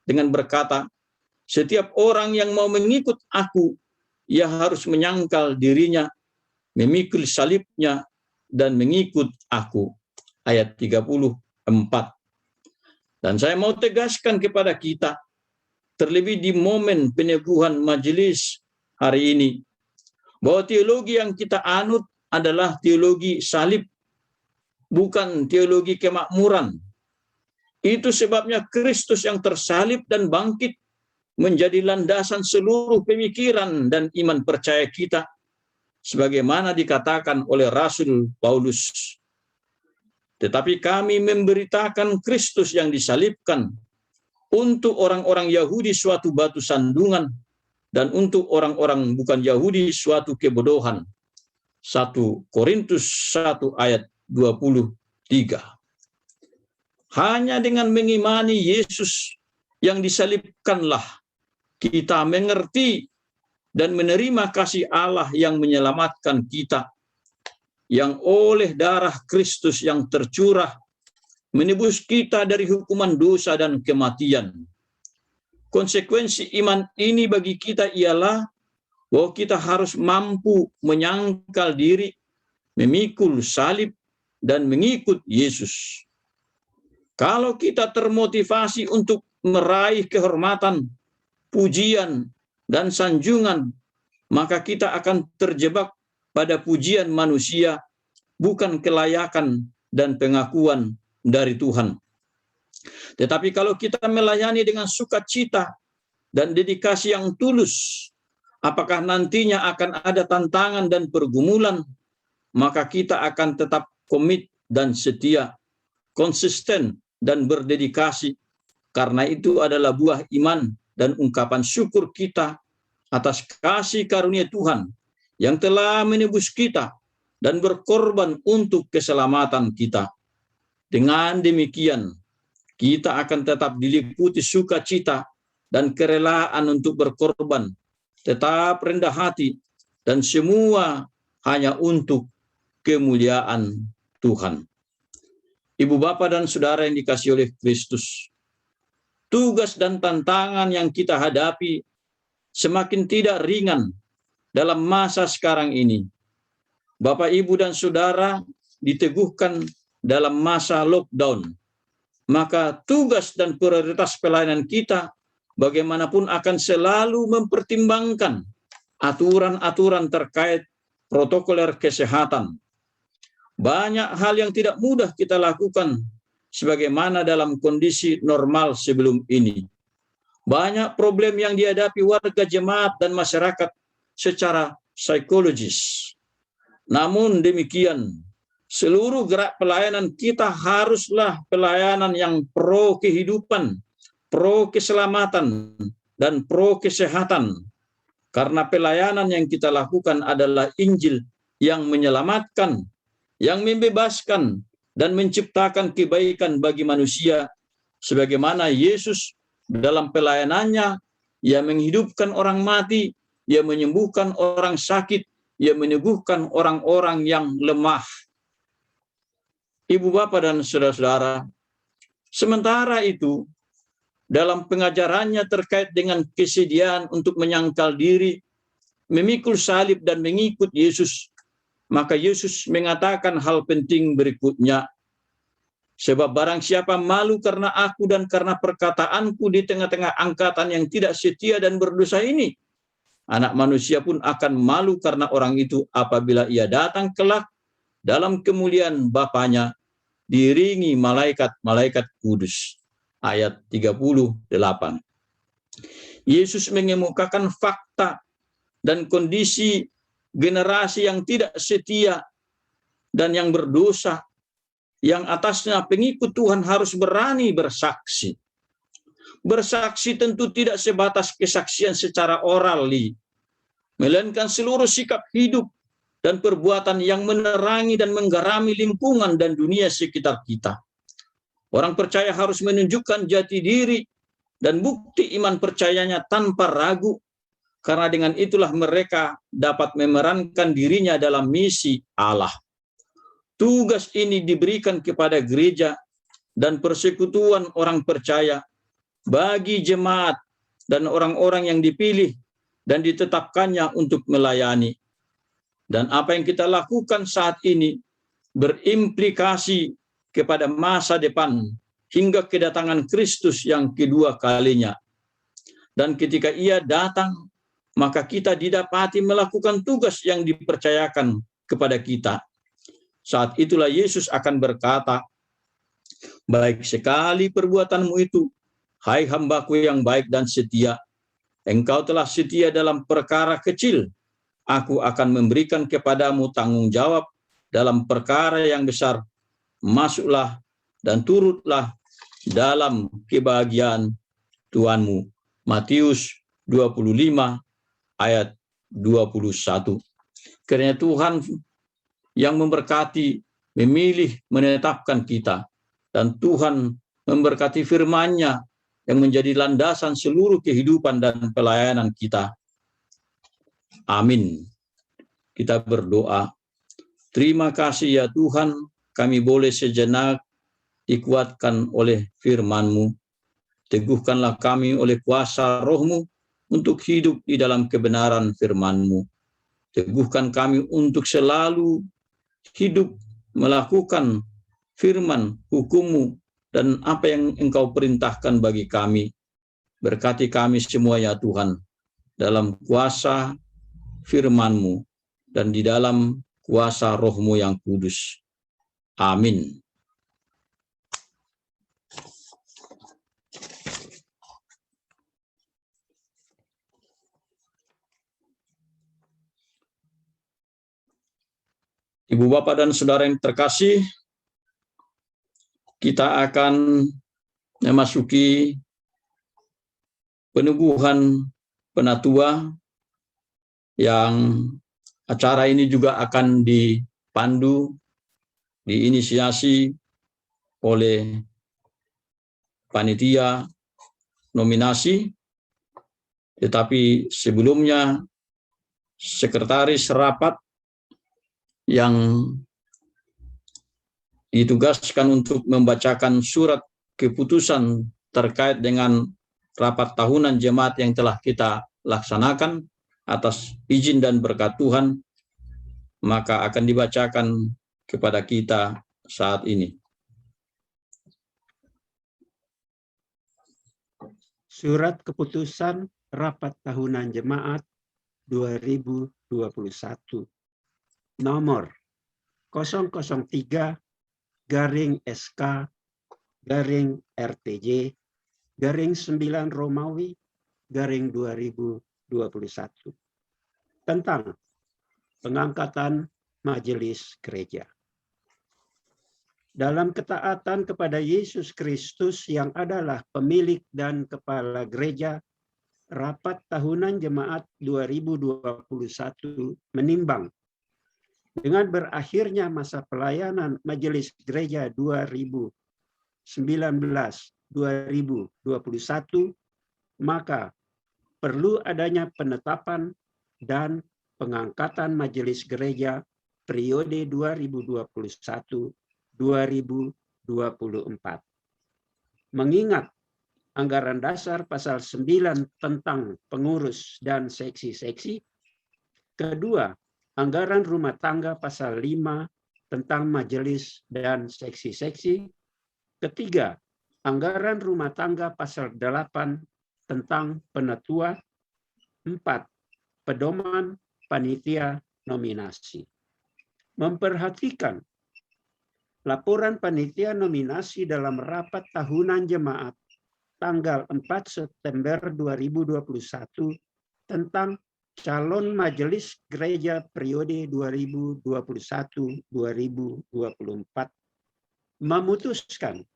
dengan berkata, "Setiap orang yang mau mengikut aku, ia harus menyangkal dirinya, memikul salibnya, dan mengikut aku." Ayat 34. Dan saya mau tegaskan kepada kita, terlebih di momen peneguhan majelis hari ini, bahwa teologi yang kita anut adalah teologi salib, bukan teologi kemakmuran. Itu sebabnya Kristus yang tersalib dan bangkit menjadi landasan seluruh pemikiran dan iman percaya kita, sebagaimana dikatakan oleh Rasul Paulus. Tetapi kami memberitakan Kristus yang disalibkan, untuk orang-orang Yahudi suatu batu sandungan, dan untuk orang-orang bukan Yahudi suatu kebodohan. 1 Korintus 1 ayat 23. Hanya dengan mengimani Yesus yang disalibkanlah kita mengerti dan menerima kasih Allah yang menyelamatkan kita, yang oleh darah Kristus yang tercurah menebus kita dari hukuman dosa dan kematian. Konsekuensi iman ini bagi kita ialah bahwa kita harus mampu menyangkal diri, memikul salib, dan mengikut Yesus. Kalau kita termotivasi untuk meraih kehormatan, pujian, dan sanjungan, maka kita akan terjebak pada pujian manusia, bukan kelayakan dan pengakuan dari Tuhan. Tetapi kalau kita melayani dengan sukacita dan dedikasi yang tulus, apakah nantinya akan ada tantangan dan pergumulan, maka kita akan tetap komit dan setia, konsisten dan berdedikasi, karena itu adalah buah iman dan ungkapan syukur kita atas kasih karunia Tuhan yang telah menebus kita dan berkorban untuk keselamatan kita. Dengan demikian, kita akan tetap diliputi sukacita dan kerelaan untuk berkorban, tetap rendah hati, dan semua hanya untuk kemuliaan Tuhan. Ibu, bapak, dan saudara yang dikasihi oleh Kristus, tugas dan tantangan yang kita hadapi semakin tidak ringan dalam masa sekarang ini. Bapak, ibu, dan saudara diteguhkan dalam masa lockdown. Maka tugas dan prioritas pelayanan kita bagaimanapun akan selalu mempertimbangkan aturan-aturan terkait protokoler kesehatan. Banyak hal yang tidak mudah kita lakukan sebagaimana dalam kondisi normal sebelum ini. Banyak problem yang dihadapi warga jemaat dan masyarakat secara psikologis. Namun demikian, seluruh gerak pelayanan kita haruslah pelayanan yang pro kehidupan, pro keselamatan, dan pro kesehatan. Karena pelayanan yang kita lakukan adalah Injil yang menyelamatkan, yang membebaskan, dan menciptakan kebaikan bagi manusia. Sebagaimana Yesus dalam pelayanannya, Ia menghidupkan orang mati, Ia menyembuhkan orang sakit, Ia meneguhkan orang-orang yang lemah. Ibu bapak dan saudara-saudara, sementara itu, dalam pengajarannya terkait dengan kesediaan untuk menyangkal diri, memikul salib dan mengikut Yesus, maka Yesus mengatakan hal penting berikutnya. Sebab barang siapa malu karena aku dan karena perkataanku di tengah-tengah angkatan yang tidak setia dan berdosa ini, Anak Manusia pun akan malu karena orang itu apabila Ia datang kelak dalam kemuliaan Bapanya, diiringi malaikat-malaikat kudus. Ayat 38. Yesus mengemukakan fakta dan kondisi generasi yang tidak setia dan yang berdosa, yang atasnya pengikut Tuhan harus berani bersaksi. Bersaksi tentu tidak sebatas kesaksian secara orali, melainkan seluruh sikap hidup dan perbuatan yang menerangi dan menggarami lingkungan dan dunia sekitar kita. Orang percaya harus menunjukkan jati diri dan bukti iman percayanya tanpa ragu, karena dengan itulah mereka dapat memerankan dirinya dalam misi Allah. Tugas ini diberikan kepada gereja dan persekutuan orang percaya bagi jemaat dan orang-orang yang dipilih dan ditetapkannya untuk melayani. Dan apa yang kita lakukan saat ini berimplikasi kepada masa depan hingga kedatangan Kristus yang kedua kalinya. Dan ketika Ia datang, maka kita didapati melakukan tugas yang dipercayakan kepada kita. Saat itulah Yesus akan berkata, "Baik sekali perbuatanmu itu, hai hambaku yang baik dan setia. Engkau telah setia dalam perkara kecil. Aku akan memberikan kepadamu tanggung jawab dalam perkara yang besar. Masuklah dan turutlah dalam kebahagiaan Tuhanmu." Matius 25 ayat 21. Karena Tuhan yang memberkati, memilih, menetapkan kita, dan Tuhan memberkati firman-Nya yang menjadi landasan seluruh kehidupan dan pelayanan kita. Amin. Kita berdoa. Terima kasih ya Tuhan, kami boleh sejenak dikuatkan oleh firman-Mu. Teguhkanlah kami oleh kuasa Roh-Mu untuk hidup di dalam kebenaran firman-Mu. Teguhkan kami untuk selalu hidup melakukan firman, hukum-Mu, dan apa yang Engkau perintahkan bagi kami. Berkati kami semua ya Tuhan, dalam kuasa firman-Mu dan di dalam kuasa Roh-Mu yang kudus. Amin. Ibu bapak dan saudara yang terkasih, kita akan memasuki penubuhan penatua yang acara ini juga akan dipandu, diinisiasi oleh panitia nominasi, tetapi sebelumnya sekretaris rapat yang ditugaskan untuk membacakan surat keputusan terkait dengan rapat tahunan jemaat yang telah kita laksanakan atas izin dan berkat Tuhan, maka akan dibacakan kepada kita saat ini. Surat keputusan rapat tahunan jemaat 2021 nomor 003/SK/RTJ/9 Romawi /2021 tentang pengangkatan majelis gereja. Dalam ketaatan kepada Yesus Kristus yang adalah pemilik dan kepala gereja, Rapat Tahunan Jemaat 2021 menimbang dengan berakhirnya masa pelayanan Majelis Gereja 2019-2021, maka perlu adanya penetapan dan pengangkatan Majelis Gereja periode 2021-2024. Mengingat anggaran dasar pasal 9 tentang pengurus dan seksi-seksi. Kedua, anggaran rumah tangga pasal 5 tentang majelis dan seksi-seksi. Ketiga, anggaran rumah tangga pasal 8 tentang penetua. 4, pedoman panitia nominasi. Memperhatikan laporan panitia nominasi dalam rapat tahunan jemaat tanggal 4 September 2021 tentang calon majelis gereja periode 2021-2024 memutuskan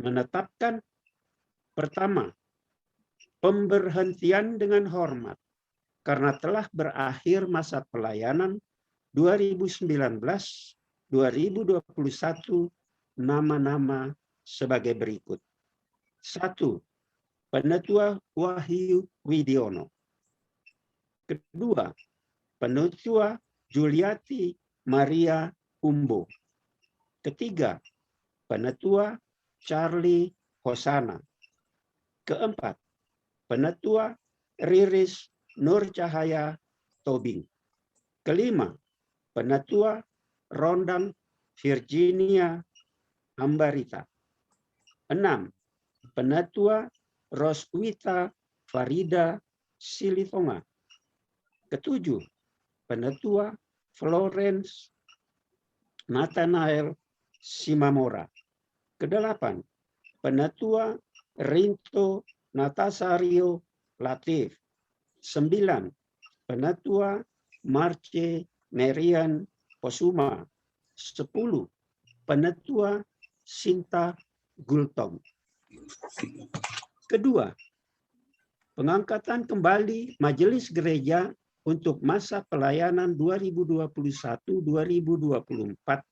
menetapkan pertama, pemberhentian dengan hormat karena telah berakhir masa pelayanan 2019-2021 nama-nama sebagai berikut. 1. Penetua Wahyu Widiono. Kedua, Penetua Juliati Maria Umbo. Ketiga, Penetua Charlie Hosana. Keempat, Penetua Riris Nur Cahaya Tobing. Kelima, Penetua Rondang Virginia Ambarita. 6. Penetua Roswita Farida Silitonga. Ketujuh, Penetua Florence Nathanael Simamora. Kedelapan, Penetua Rinto Natasario Latif. 9, Penetua Marce Merian Posuma. 10, Penetua Sinta Gultom. Kedua, pengangkatan kembali Majelis Gereja untuk masa pelayanan 2021-2024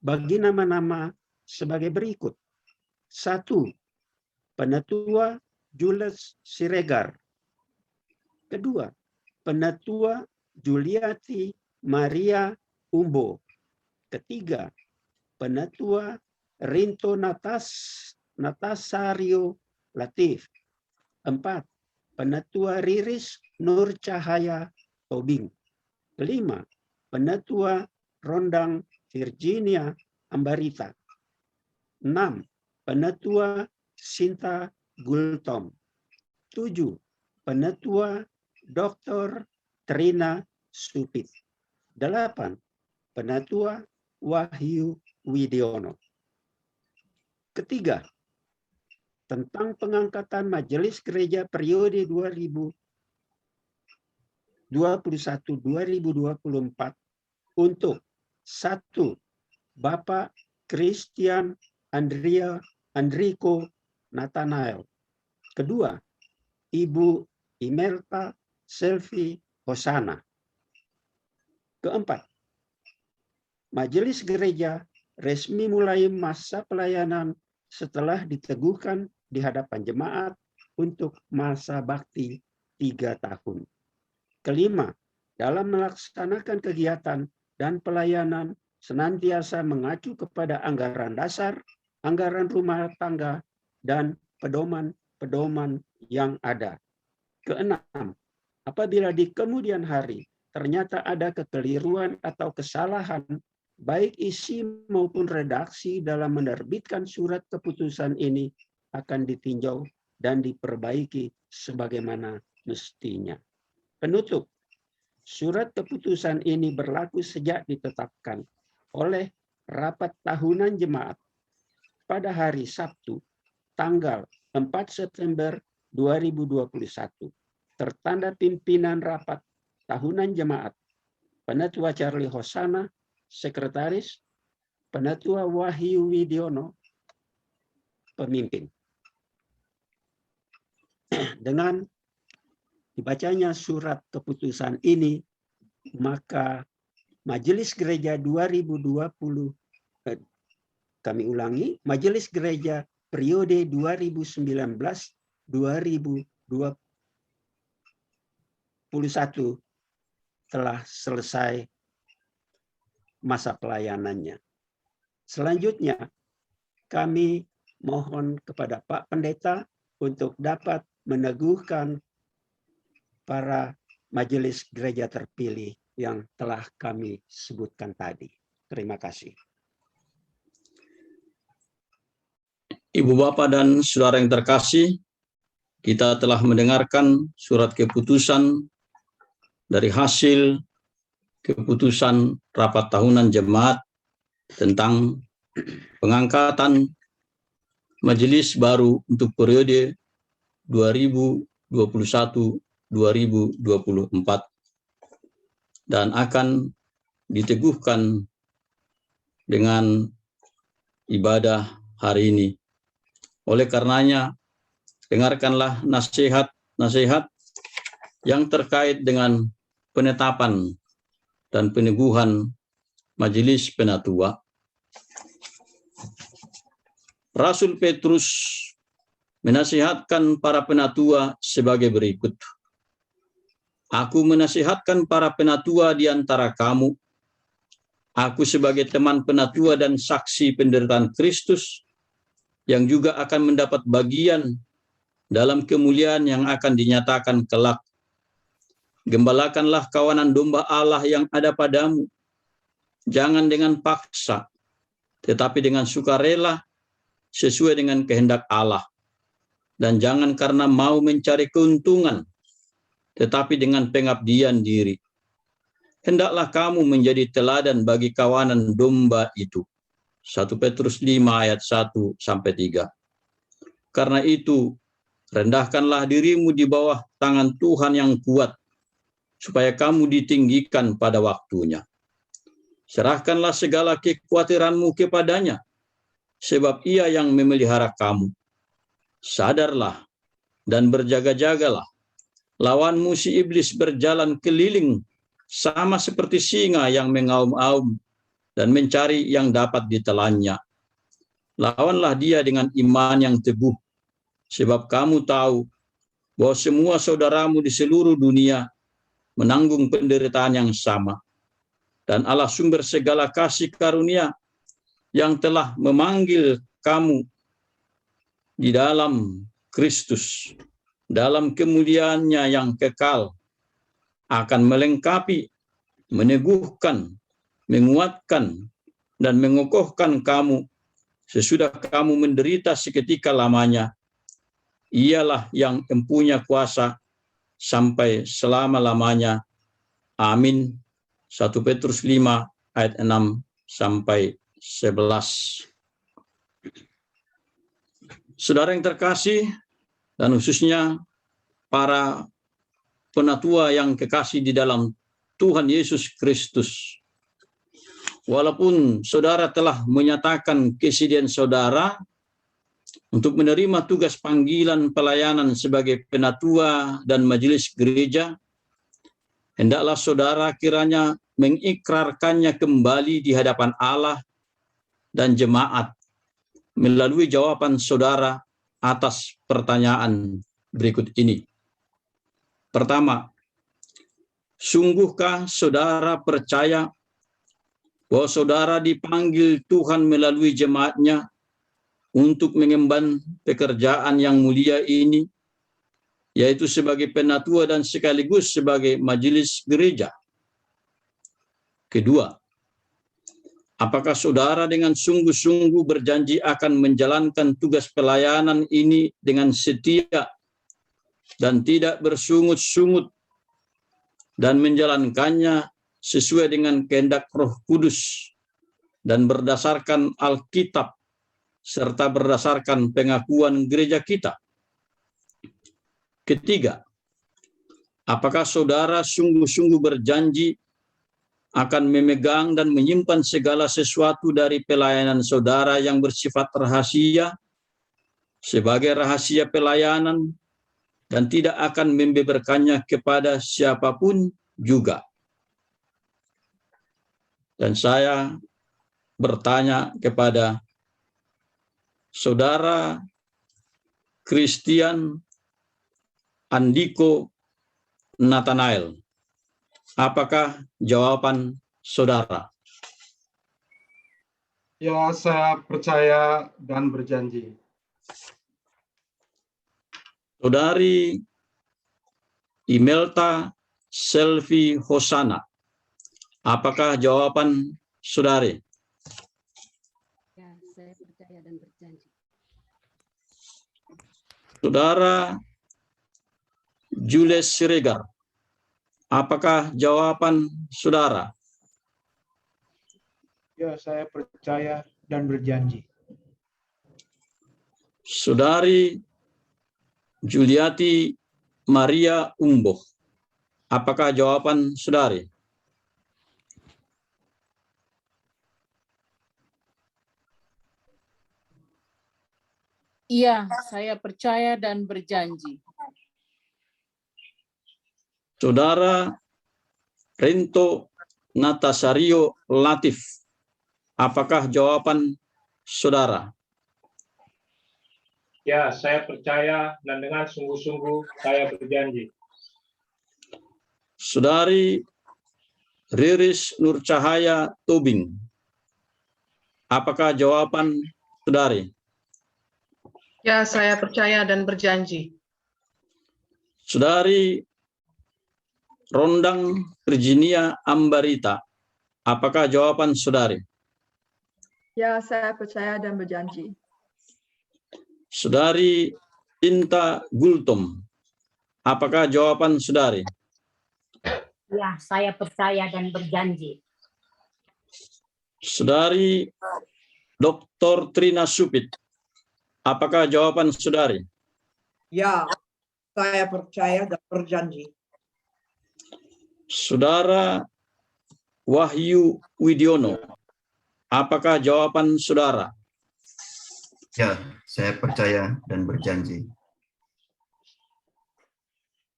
bagi nama-nama sebagai berikut. 1. Penetua Jules Siregar. Kedua, Penetua Juliati Maria Umbo. Ketiga, Penetua Rinto Natasario Latif. 4. Penetua Riris Nur Cahaya Tobing. 5. Penetua Rondang Virginia Ambarita. 6. Penetua Sinta Gultom. 7. Penetua Dr. Trina Supit. 8. Penetua Wahyu Widiono. Ketiga, tentang pengangkatan Majelis Gereja periode 2021-2024 untuk 1. Bapak Christian Andriko Nathanael. Kedua, Ibu Imelda Selvi Hosana. Keempat, Majelis Gereja resmi mulai masa pelayanan setelah diteguhkan di hadapan jemaat untuk masa bakti 3 tahun. Kelima, dalam melaksanakan kegiatan dan pelayanan senantiasa mengacu kepada anggaran dasar, anggaran rumah tangga, dan pedoman-pedoman yang ada. Keenam, apabila di kemudian hari ternyata ada kekeliruan atau kesalahan baik isi maupun redaksi dalam menerbitkan surat keputusan ini akan ditinjau dan diperbaiki sebagaimana mestinya. Penutup, surat keputusan ini berlaku sejak ditetapkan oleh rapat tahunan jemaat pada hari Sabtu, tanggal 4 September 2021. Tertanda pimpinan rapat tahunan jemaat, Penetua Charlie Hosana, Sekretaris, Penetua Wahyu Widiono, pemimpin. Dengan dibacanya surat keputusan ini, maka Majelis Gereja 2020, kami ulangi, Majelis Gereja periode 2019-2021 telah selesai masa pelayanannya. Selanjutnya, kami mohon kepada Pak Pendeta untuk dapat meneguhkan para majelis gereja terpilih yang telah kami sebutkan tadi. Terima kasih. Ibu Bapak dan saudara yang terkasih, kita telah mendengarkan surat keputusan dari hasil keputusan rapat tahunan jemaat tentang pengangkatan majelis baru untuk periode 2021-2024 dan akan diteguhkan dengan ibadah hari ini. Oleh karenanya, dengarkanlah nasihat-nasihat yang terkait dengan penetapan dan peneguhan Majelis Penatua. Rasul Petrus menasihatkan para penatua sebagai berikut. Aku menasihatkan para penatua di antara kamu. Aku sebagai teman penatua dan saksi penderitaan Kristus yang juga akan mendapat bagian dalam kemuliaan yang akan dinyatakan kelak. Gembalakanlah kawanan domba Allah yang ada padamu. Jangan dengan paksa, tetapi dengan sukarela sesuai dengan kehendak Allah. Dan jangan karena mau mencari keuntungan, tetapi dengan pengabdian diri. Hendaklah kamu menjadi teladan bagi kawanan domba itu. 1 Petrus 5 ayat 1-3. Karena itu, rendahkanlah dirimu di bawah tangan Tuhan yang kuat, supaya kamu ditinggikan pada waktunya. Serahkanlah segala kekhawatiranmu kepadanya, sebab ia yang memelihara kamu. Sadarlah dan berjaga-jagalah. Lawanmu si iblis berjalan keliling, sama seperti singa yang mengaum-aum dan mencari yang dapat ditelannya. Lawanlah dia dengan iman yang teguh, sebab kamu tahu bahwa semua saudaramu di seluruh dunia menanggung penderitaan yang sama. Dan Allah sumber segala kasih karunia yang telah memanggil kamu di dalam Kristus, dalam kemuliaannya yang kekal, akan melengkapi, meneguhkan, menguatkan, dan mengokohkan kamu sesudah kamu menderita seketika lamanya. Ialah yang empunya kuasa sampai selama-lamanya. Amin. 1 Petrus 5 ayat 6-11. Saudara yang terkasih, dan khususnya para penatua yang kekasih di dalam Tuhan Yesus Kristus. Walaupun saudara telah menyatakan kesediaan saudara untuk menerima tugas panggilan pelayanan sebagai penatua dan majelis gereja, hendaklah saudara kiranya mengikrarkannya kembali di hadapan Allah dan jemaat melalui jawaban saudara atas pertanyaan berikut ini. Pertama, sungguhkah saudara percaya bahwa saudara dipanggil Tuhan melalui jemaatnya untuk mengemban pekerjaan yang mulia ini, yaitu sebagai penatua dan sekaligus sebagai majelis gereja? Kedua, apakah saudara dengan sungguh-sungguh berjanji akan menjalankan tugas pelayanan ini dengan setia dan tidak bersungut-sungut dan menjalankannya sesuai dengan kehendak Roh Kudus dan berdasarkan Alkitab serta berdasarkan pengakuan gereja kita? Ketiga, apakah saudara sungguh-sungguh berjanji akan memegang dan menyimpan segala sesuatu dari pelayanan saudara yang bersifat rahasia sebagai rahasia pelayanan dan tidak akan membeberkannya kepada siapapun juga. Dan saya bertanya kepada Saudara Christian Andiko Nathanael, apakah jawaban saudara? Ya, saya percaya dan berjanji. Saudari Imelta Selvi Hosana, apakah jawaban saudari? Ya, saya percaya dan berjanji. Saudara Jules Siregar, apakah jawaban saudara? Ya, saya percaya dan berjanji. Saudari Juliati Maria Umboh, apakah jawaban saudari? Iya, saya percaya dan berjanji. Saudara Rento Natasario Latif, apakah jawaban saudara? Ya, saya percaya dan dengan sungguh-sungguh saya berjanji. Saudari Riris Nur Cahaya Tobing, apakah jawaban saudari? Ya, saya percaya dan berjanji. Saudari Rondang Virginia Ambarita, apakah jawaban saudari? Ya, saya percaya dan berjanji. Saudari Inta Gultom, apakah jawaban saudari? Ya, saya percaya dan berjanji. Saudari Dr. Trina Supit, apakah jawaban saudari? Ya, saya percaya dan berjanji. Saudara Wahyu Widiono, apakah jawaban saudara? Ya, saya percaya dan berjanji.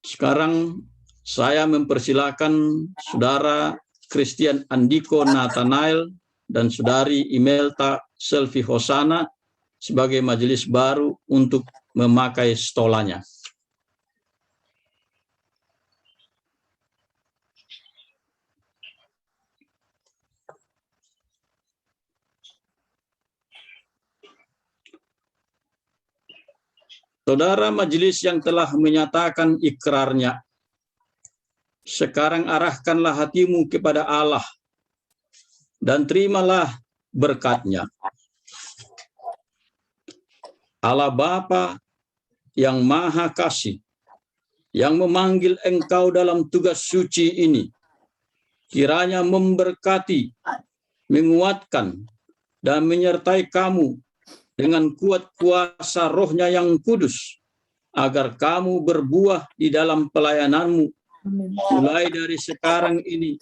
Sekarang saya mempersilakan Saudara Christian Andiko Nathanael dan Saudari Imelta Selvi Hosana sebagai majelis baru untuk memakai stolanya. Saudara majelis yang telah menyatakan ikrarnya, sekarang arahkanlah hatimu kepada Allah dan terimalah berkat-Nya. Allah Bapa yang Maha Kasih, yang memanggil engkau dalam tugas suci ini, kiranya memberkati, menguatkan, dan menyertai kamu dengan kuat kuasa Roh-Nya yang kudus, agar kamu berbuah di dalam pelayananmu, mulai dari sekarang ini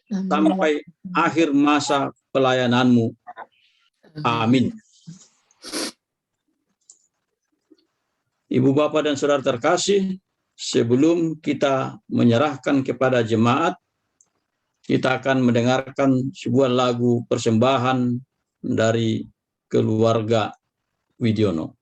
sampai akhir masa pelayananmu. Amin. Ibu, Bapak, dan Saudara terkasih, sebelum kita menyerahkan kepada jemaat, kita akan mendengarkan sebuah lagu persembahan dari keluarga Widiono.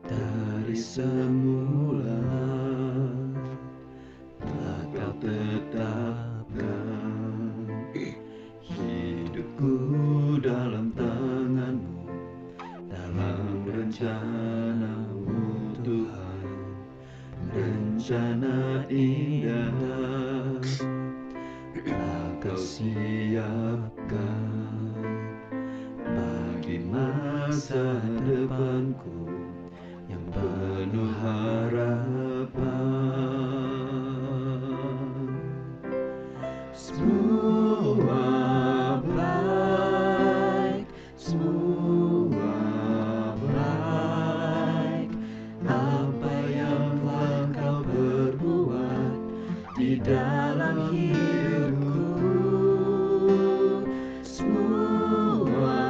Dari semula telah kau tetapkan hidupku dalam tanganmu, dalam rencanamu Tuhan, rencana indah telah kau siapkan bagi di masa depanku yang penuh harapan. Semua baik, semua baik, apa yang telah kau perbuat di dalam hidupku. Semua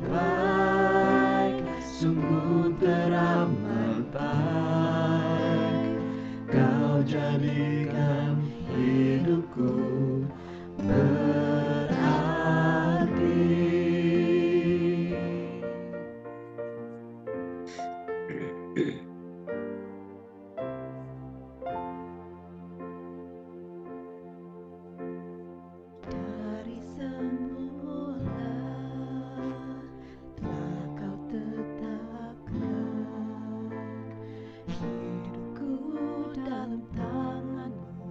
baik, sungguh teramat baik, kau jadikan hidupku berarti. Dari semula telah kau tetapkan hidupku dalam tangan-Mu,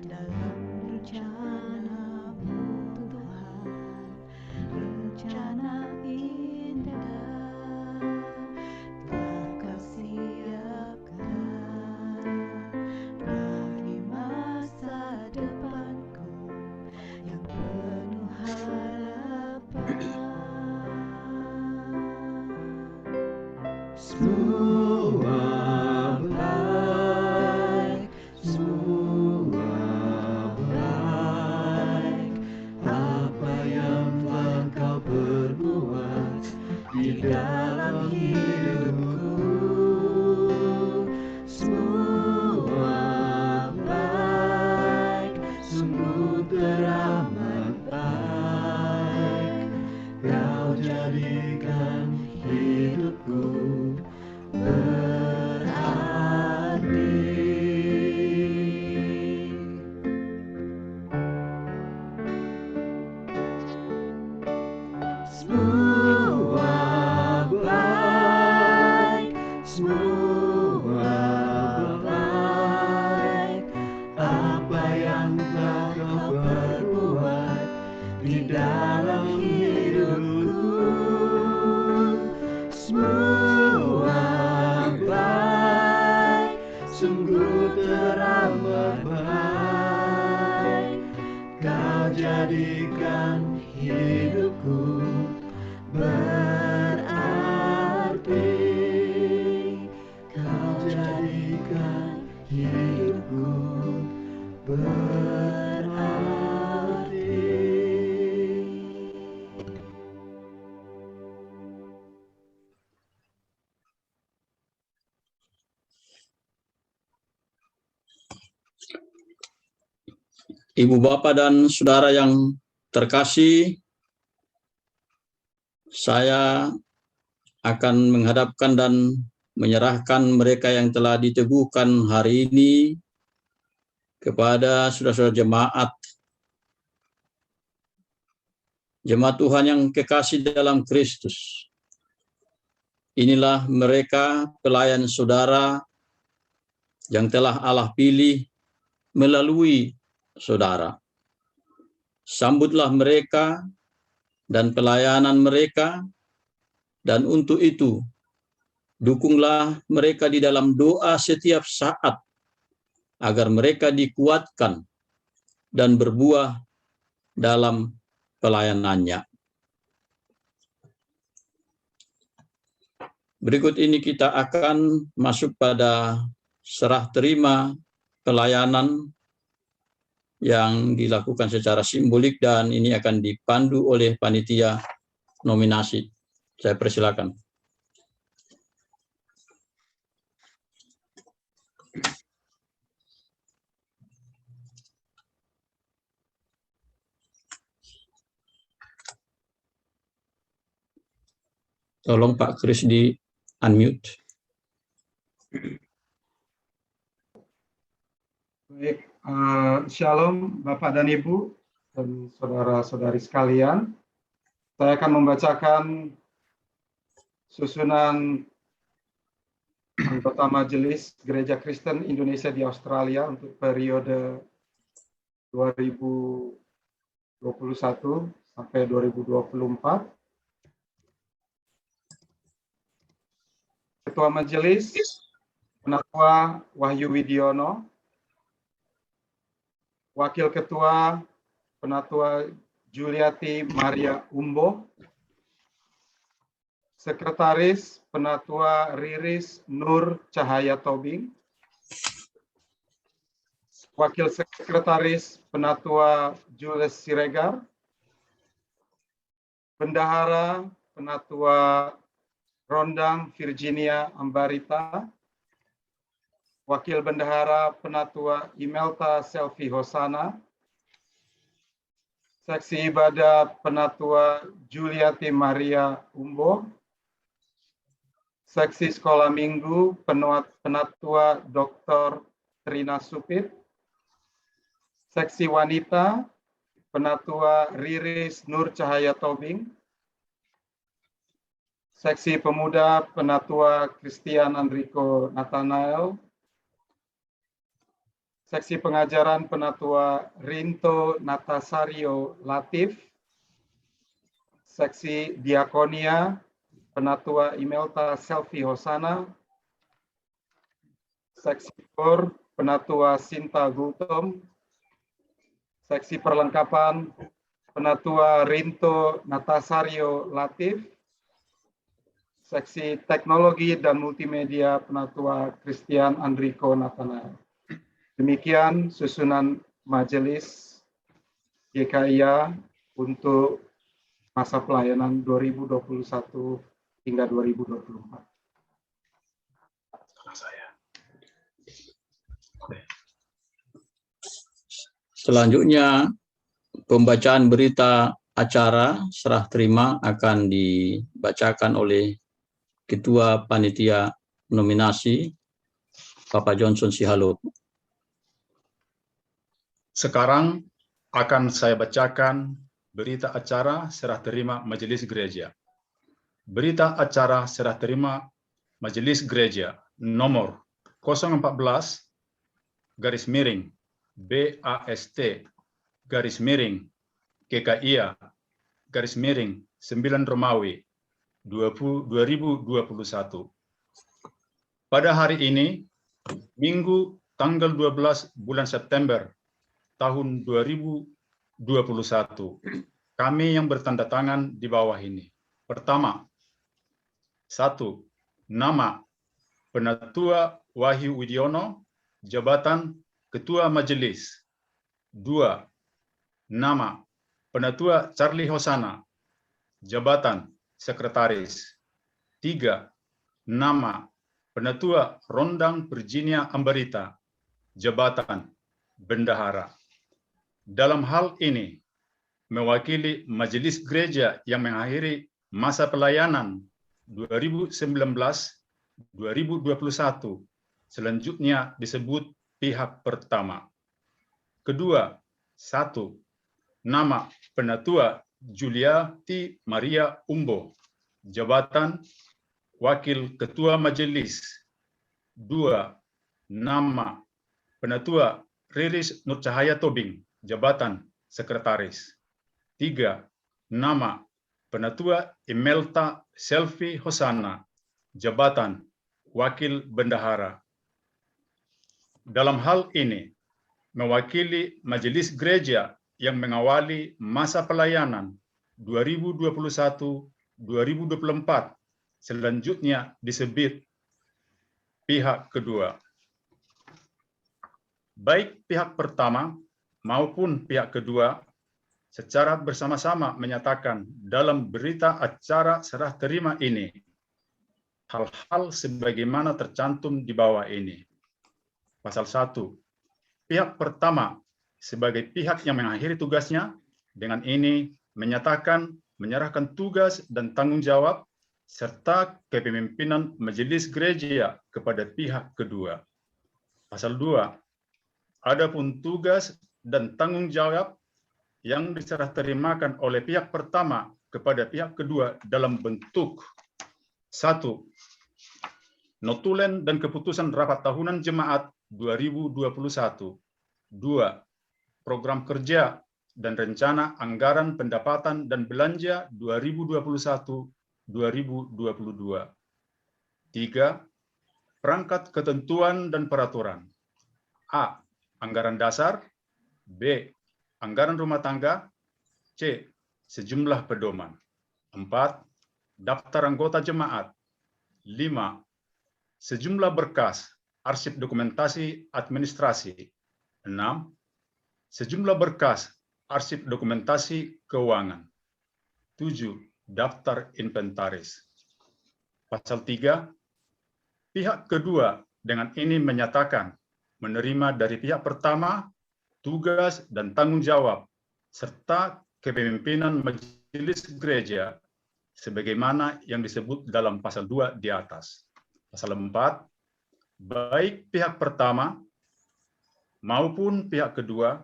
dalam rencana-Mu Tuhan, rencana indah telah kau siapkan bagi masa depanku yang penuh harapan. Semua baik, semua baik, apa yang telah kau perbuat di dalam hidupku. Semua baik, sungguh teramat baik, kau jadikan hidupku berarti. Semua baik, semua baik, apa yang telah kau perbuat di dalam hidupku. Semua baik, sungguh teramat baik, kau jadikan hidupku berarti. Kau jadikan hidupku berarti. Ibu bapak dan saudara yang terkasih, saya akan menghadapkan dan menyerahkan mereka yang telah diteguhkan hari ini kepada saudara-saudara jemaat Tuhan yang kekasih dalam Kristus. Inilah mereka pelayan saudara yang telah Allah pilih melalui saudara. Sambutlah mereka dan pelayanan mereka, dan untuk itu dukunglah mereka di dalam doa setiap saat agar mereka dikuatkan dan berbuah dalam pelayanannya. Berikut ini kita akan masuk pada serah terima pelayanan yang dilakukan secara simbolik, dan ini akan dipandu oleh panitia nominasi. Saya persilakan. Tolong Pak Kris di unmute. Baik, Shalom Bapak dan Ibu dan saudara-saudari sekalian. Saya akan membacakan susunan anggota Majelis Gereja Kristen Indonesia di Australia untuk periode 2021 sampai 2024. Ketua Majelis, Penatua Wahyu Widiono. Wakil Ketua, Penatua Juliati Maria Umbo. Sekretaris, Penatua Riris Nur Cahaya Tobing. Wakil Sekretaris, Penatua Jules Siregar. Bendahara, Penatua Rondang Virginia Ambarita. Wakil Bendahara, Penatua Imelta Selvi Hosana. Seksi Ibadah, Penatua Juliati Maria Umbo. Seksi Sekolah Minggu, Penatua Dr. Trina Supit. Seksi Wanita, Penatua Riris Nur Cahaya Tobing. Seksi Pemuda, Penatua Christian Andriko Nathanael. Seksi Pengajaran, Penatua Rinto Natasario Latif. Seksi Diakonia, Penatua Imelta Selvi Hosana. Seksi Kor, Penatua Sinta Gultom. Seksi Perlengkapan, Penatua Rinto Natasario Latif. Seksi Teknologi dan Multimedia, Penatua Christian Andriko Nathanael. Demikian susunan Majelis GKIA untuk masa pelayanan 2021 hingga 2024. Selanjutnya, pembacaan berita acara serah terima akan dibacakan oleh Ketua Panitia Nominasi, Bapak Johnson Sihaluk. Sekarang akan saya bacakan berita acara serah terima Majelis Gereja. Berita acara serah terima Majelis Gereja nomor 014-BAST-GKIA-9 Romawi 2021. Pada hari ini, Minggu tanggal 12 bulan September tahun 2021, kami yang bertanda tangan di bawah ini. Pertama, 1. Nama Penatua Wahyu Widiono, jabatan Ketua Majelis. 2. Nama Penatua Charlie Hosana, jabatan Sekretaris. 3. Nama Penatua Rondang Virginia Ambarita, jabatan Bendahara. Dalam hal ini, mewakili Majelis Gereja yang mengakhiri masa pelayanan 2019-2021, selanjutnya disebut pihak pertama. Kedua, 1. Nama Penatua Juliati Maria Umbo, jabatan Wakil Ketua Majelis. 2. Nama Penatua Riris Nur Cahaya Tobing, jabatan Sekretaris. 3. Nama Penatua Imelta Selvi Hosana, jabatan Wakil Bendahara. Dalam hal ini, mewakili Majelis Gereja yang mengawali masa pelayanan 2021-2024, selanjutnya disebut pihak kedua. Baik pihak pertama maupun pihak kedua secara bersama-sama menyatakan dalam berita acara serah terima ini hal-hal sebagaimana tercantum di bawah ini. Pasal 1. Pihak pertama sebagai pihak yang mengakhiri tugasnya dengan ini menyerahkan tugas dan tanggung jawab serta kepemimpinan Majelis Gereja kepada pihak kedua. Pasal 2. Adapun tugas dan tanggung jawab yang diserah terimakan oleh pihak pertama kepada pihak kedua dalam bentuk 1. Notulen dan keputusan rapat tahunan jemaat 2021. 2. Program kerja dan rencana anggaran pendapatan dan belanja 2021-2022. 3. Perangkat ketentuan dan peraturan. A. Anggaran dasar. B. Anggaran rumah tangga. C. Sejumlah pedoman. 4. Daftar anggota jemaat. 5. Sejumlah berkas, arsip dokumentasi administrasi. 6. Sejumlah berkas, arsip dokumentasi keuangan. 7. Daftar inventaris. Pasal 3. Pihak kedua dengan ini menyatakan menerima dari pihak pertama tugas dan tanggung jawab serta kepemimpinan majelis gereja sebagaimana yang disebut dalam pasal 2 di atas. Pasal 4, baik pihak pertama maupun pihak kedua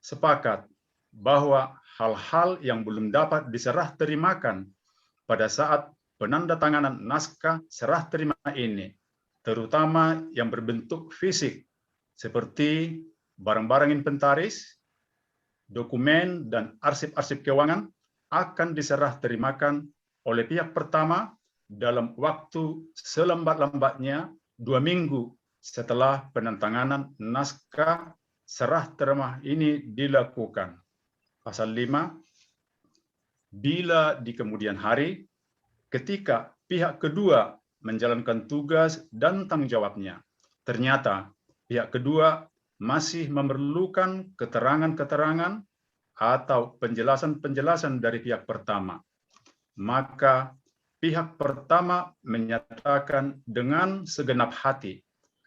sepakat bahwa hal-hal yang belum dapat diserah terimakan pada saat penandatanganan naskah serah terima ini, terutama yang berbentuk fisik seperti barang-barang inventaris, dokumen, dan arsip-arsip keuangan akan diserah terimakan oleh pihak pertama dalam waktu selambat-lambatnya 2 minggu setelah penandatanganan naskah serah terima ini dilakukan. Pasal 5, bila di kemudian hari, ketika pihak kedua menjalankan tugas dan tanggung jawabnya, ternyata pihak kedua masih memerlukan keterangan-keterangan atau penjelasan-penjelasan dari pihak pertama, maka pihak pertama menyatakan dengan segenap hati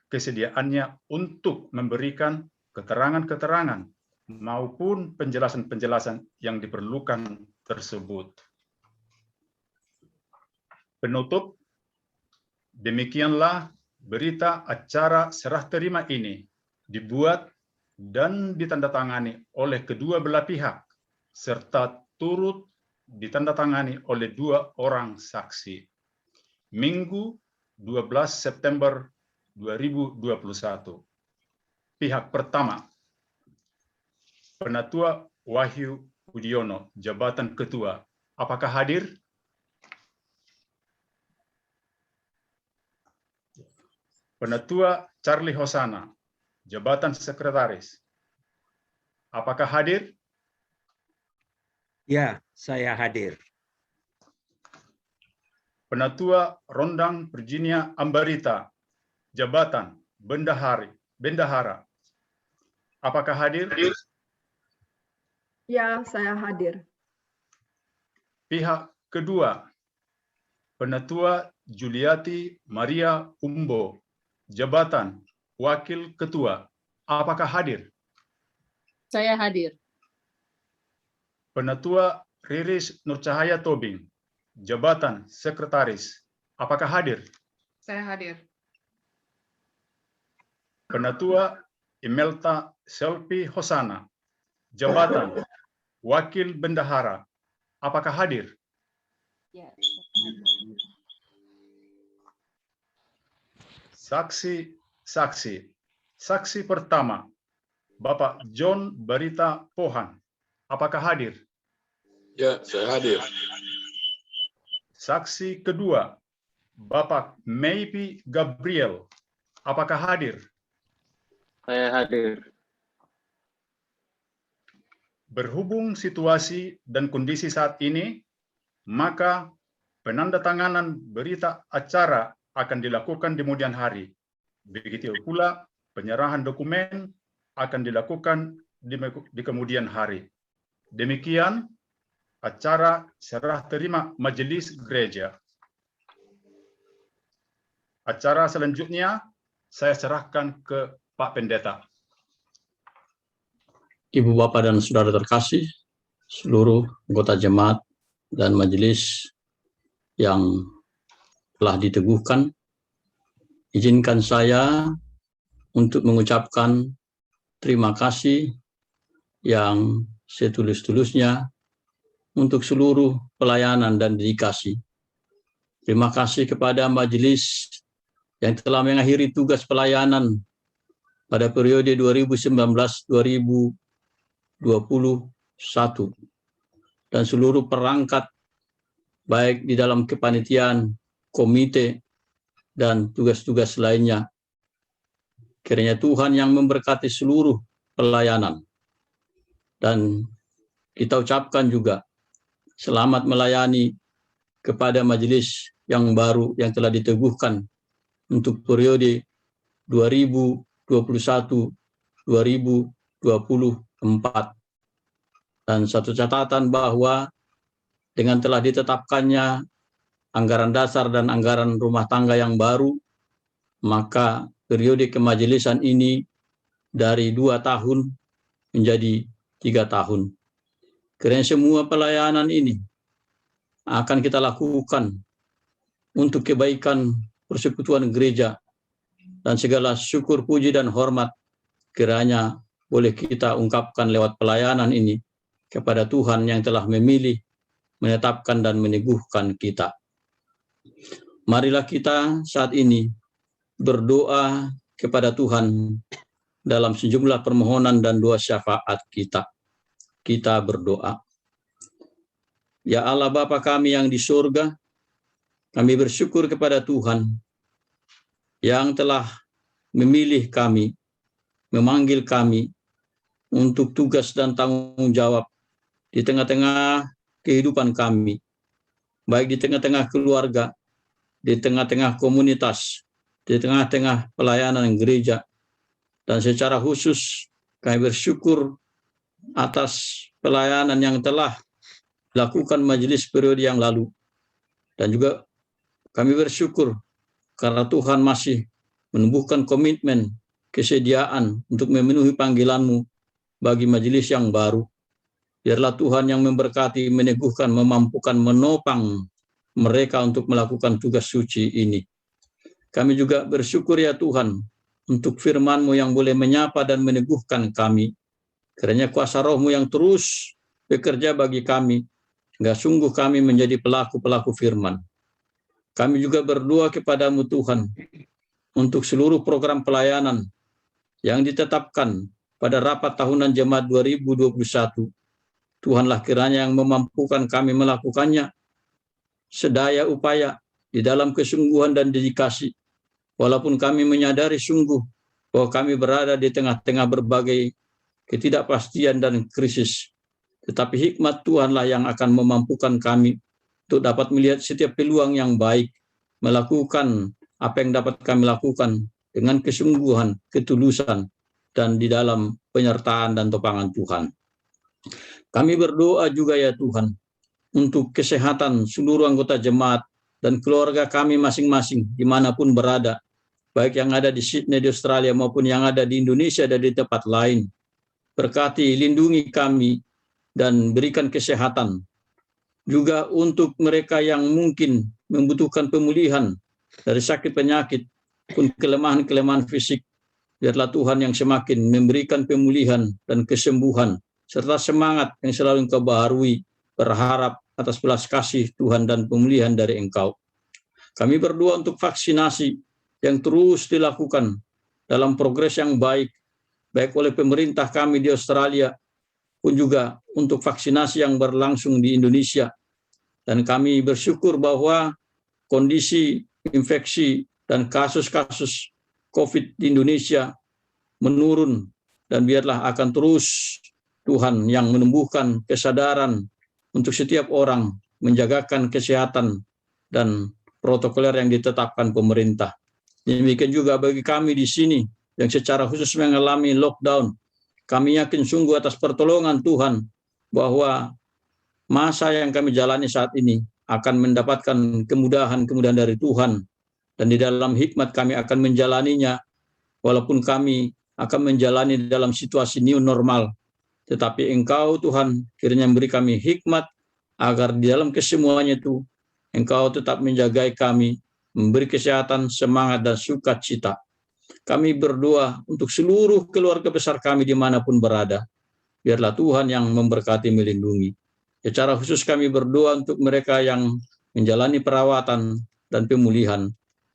kesediaannya untuk memberikan keterangan-keterangan maupun penjelasan-penjelasan yang diperlukan tersebut. Penutup, demikianlah berita acara serah terima ini dibuat dan ditandatangani oleh kedua belah pihak serta turut ditandatangani oleh 2 orang saksi. Minggu 12 September 2021. Pihak pertama, Penatua Wahyu Udiono, jabatan ketua. Apakah hadir? Penatua Charlie Hosana, jabatan sekretaris. Apakah hadir? Ya, saya hadir. Penatua Rondang Virginia Ambarita, jabatan bendahara. Apakah hadir? Ya, saya hadir. Pihak kedua, Penatua Juliati Maria Umbo, jabatan wakil ketua. Apakah hadir? Saya hadir. Penatua Riris Nurcahaya Tobing, jabatan sekretaris. Apakah hadir? Saya hadir. Penatua Imelta Selvi Hosana, jabatan wakil bendahara. Apakah hadir? Ya. Saksi. Saksi pertama, Bapak John Barita Pohan. Apakah hadir? Ya, saya hadir. Saksi kedua, Bapak Maybe Gabriel. Apakah hadir? Saya hadir. Berhubung situasi dan kondisi saat ini, maka penandatanganan berita acara akan dilakukan di kemudian hari. Begitu pula penyerahan dokumen akan dilakukan di kemudian hari. Demikian acara serah terima majelis gereja. Acara selanjutnya saya serahkan ke Pak Pendeta. Ibu Bapak dan Saudara terkasih, seluruh anggota jemaat dan majelis yang telah diteguhkan, izinkan saya untuk mengucapkan terima kasih yang setulus-tulusnya untuk seluruh pelayanan dan dedikasi. Terima kasih kepada majelis yang telah mengakhiri tugas pelayanan pada periode 2019-2021 dan seluruh perangkat baik di dalam kepanitiaan, komite, dan tugas-tugas lainnya. Kiranya Tuhan yang memberkati seluruh pelayanan. Dan kita ucapkan juga selamat melayani kepada majelis yang baru yang telah diteguhkan untuk periode 2021-2024. Dan satu catatan bahwa dengan telah ditetapkannya anggaran dasar dan anggaran rumah tangga yang baru, maka periode kemajelisan ini dari 2 tahun menjadi 3 tahun. Karena semua pelayanan ini akan kita lakukan untuk kebaikan persekutuan gereja, dan segala syukur, puji, dan hormat kiranya boleh kita ungkapkan lewat pelayanan ini kepada Tuhan yang telah memilih, menetapkan, dan meneguhkan kita. Marilah kita saat ini berdoa kepada Tuhan dalam sejumlah permohonan dan doa syafaat kita. Kita berdoa. Ya Allah Bapa kami yang di surga, kami bersyukur kepada Tuhan yang telah memilih kami, memanggil kami untuk tugas dan tanggung jawab di tengah-tengah kehidupan kami, baik di tengah-tengah keluarga, di tengah-tengah komunitas, di tengah-tengah pelayanan gereja, dan secara khusus kami bersyukur atas pelayanan yang telah dilakukan majelis periode yang lalu, dan juga kami bersyukur karena Tuhan masih menumbuhkan komitmen, kesediaan untuk memenuhi panggilan-Mu bagi majelis yang baru. Biarlah Tuhan yang memberkati, meneguhkan, memampukan, menopang mereka untuk melakukan tugas suci ini. Kami juga bersyukur ya Tuhan untuk firman-Mu yang boleh menyapa dan meneguhkan kami. Kiranya kuasa Roh-Mu yang terus bekerja bagi kami, sehingga sungguh kami menjadi pelaku-pelaku firman. Kami juga berdoa kepada-Mu Tuhan untuk seluruh program pelayanan yang ditetapkan pada rapat tahunan Jemaat 2021. Tuhanlah kiranya yang memampukan kami melakukannya sedaya upaya di dalam kesungguhan dan dedikasi. Walaupun kami menyadari sungguh bahwa kami berada di tengah-tengah berbagai ketidakpastian dan krisis, tetapi hikmat Tuhanlah yang akan memampukan kami untuk dapat melihat setiap peluang yang baik, melakukan apa yang dapat kami lakukan dengan kesungguhan, ketulusan, dan di dalam penyertaan dan topangan Tuhan. Kami berdoa juga ya Tuhan untuk kesehatan seluruh anggota jemaat dan keluarga kami masing-masing dimanapun berada, baik yang ada di Sydney di Australia maupun yang ada di Indonesia dan di tempat lain. Berkati, lindungi kami, dan berikan kesehatan. Juga untuk mereka yang mungkin membutuhkan pemulihan dari sakit penyakit pun kelemahan-kelemahan fisik, biarlah Tuhan yang semakin memberikan pemulihan dan kesembuhan, serta semangat yang selalu Engkau baharui, berharap atas belas kasih Tuhan dan pemulihan dari Engkau. Kami berdoa untuk vaksinasi yang terus dilakukan dalam progres yang baik oleh pemerintah kami di Australia, pun juga untuk vaksinasi yang berlangsung di Indonesia. Dan kami bersyukur bahwa kondisi infeksi dan kasus-kasus COVID di Indonesia menurun, dan biarlah akan terus Tuhan yang menumbuhkan kesadaran untuk setiap orang menjagakan kesehatan dan protokoler yang ditetapkan pemerintah. Demikian juga bagi kami di sini yang secara khusus mengalami lockdown, kami yakin sungguh atas pertolongan Tuhan bahwa masa yang kami jalani saat ini akan mendapatkan kemudahan-kemudahan dari Tuhan, dan di dalam hikmat kami akan menjalaninya, walaupun kami akan menjalani dalam situasi new normal. Tetapi Engkau Tuhan kiranya memberi kami hikmat agar di dalam kesemuanya itu Engkau tetap menjagai kami, memberi kesehatan, semangat, dan sukacita. Kami berdoa untuk seluruh keluarga besar kami dimanapun berada. Biarlah Tuhan yang memberkati, melindungi. Secara khusus kami berdoa untuk mereka yang menjalani perawatan dan pemulihan.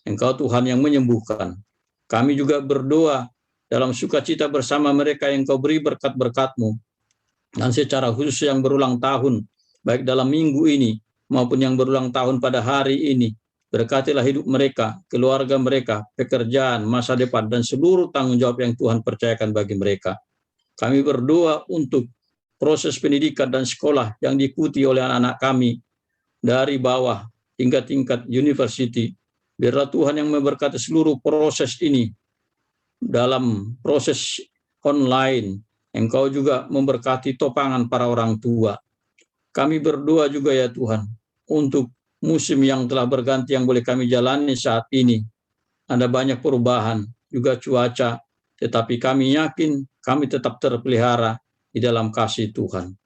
Engkau Tuhan yang menyembuhkan. Kami juga berdoa dalam sukacita bersama mereka yang Kau beri berkat-berkat-Mu. Dan secara khusus yang berulang tahun, baik dalam minggu ini maupun yang berulang tahun pada hari ini, Berkatilah hidup mereka, keluarga mereka, pekerjaan, masa depan, dan seluruh tanggung jawab yang Tuhan percayakan bagi mereka. Kami berdoa untuk proses pendidikan dan sekolah yang diikuti oleh anak-anak kami dari bawah hingga tingkat university. Biarlah Tuhan yang memberkati seluruh proses ini. Dalam proses online, Engkau juga memberkati topangan para orang tua. Kami berdoa juga ya Tuhan, untuk musim yang telah berganti yang boleh kami jalani saat ini. Ada banyak perubahan, juga cuaca, tetapi kami yakin kami tetap terpelihara di dalam kasih Tuhan.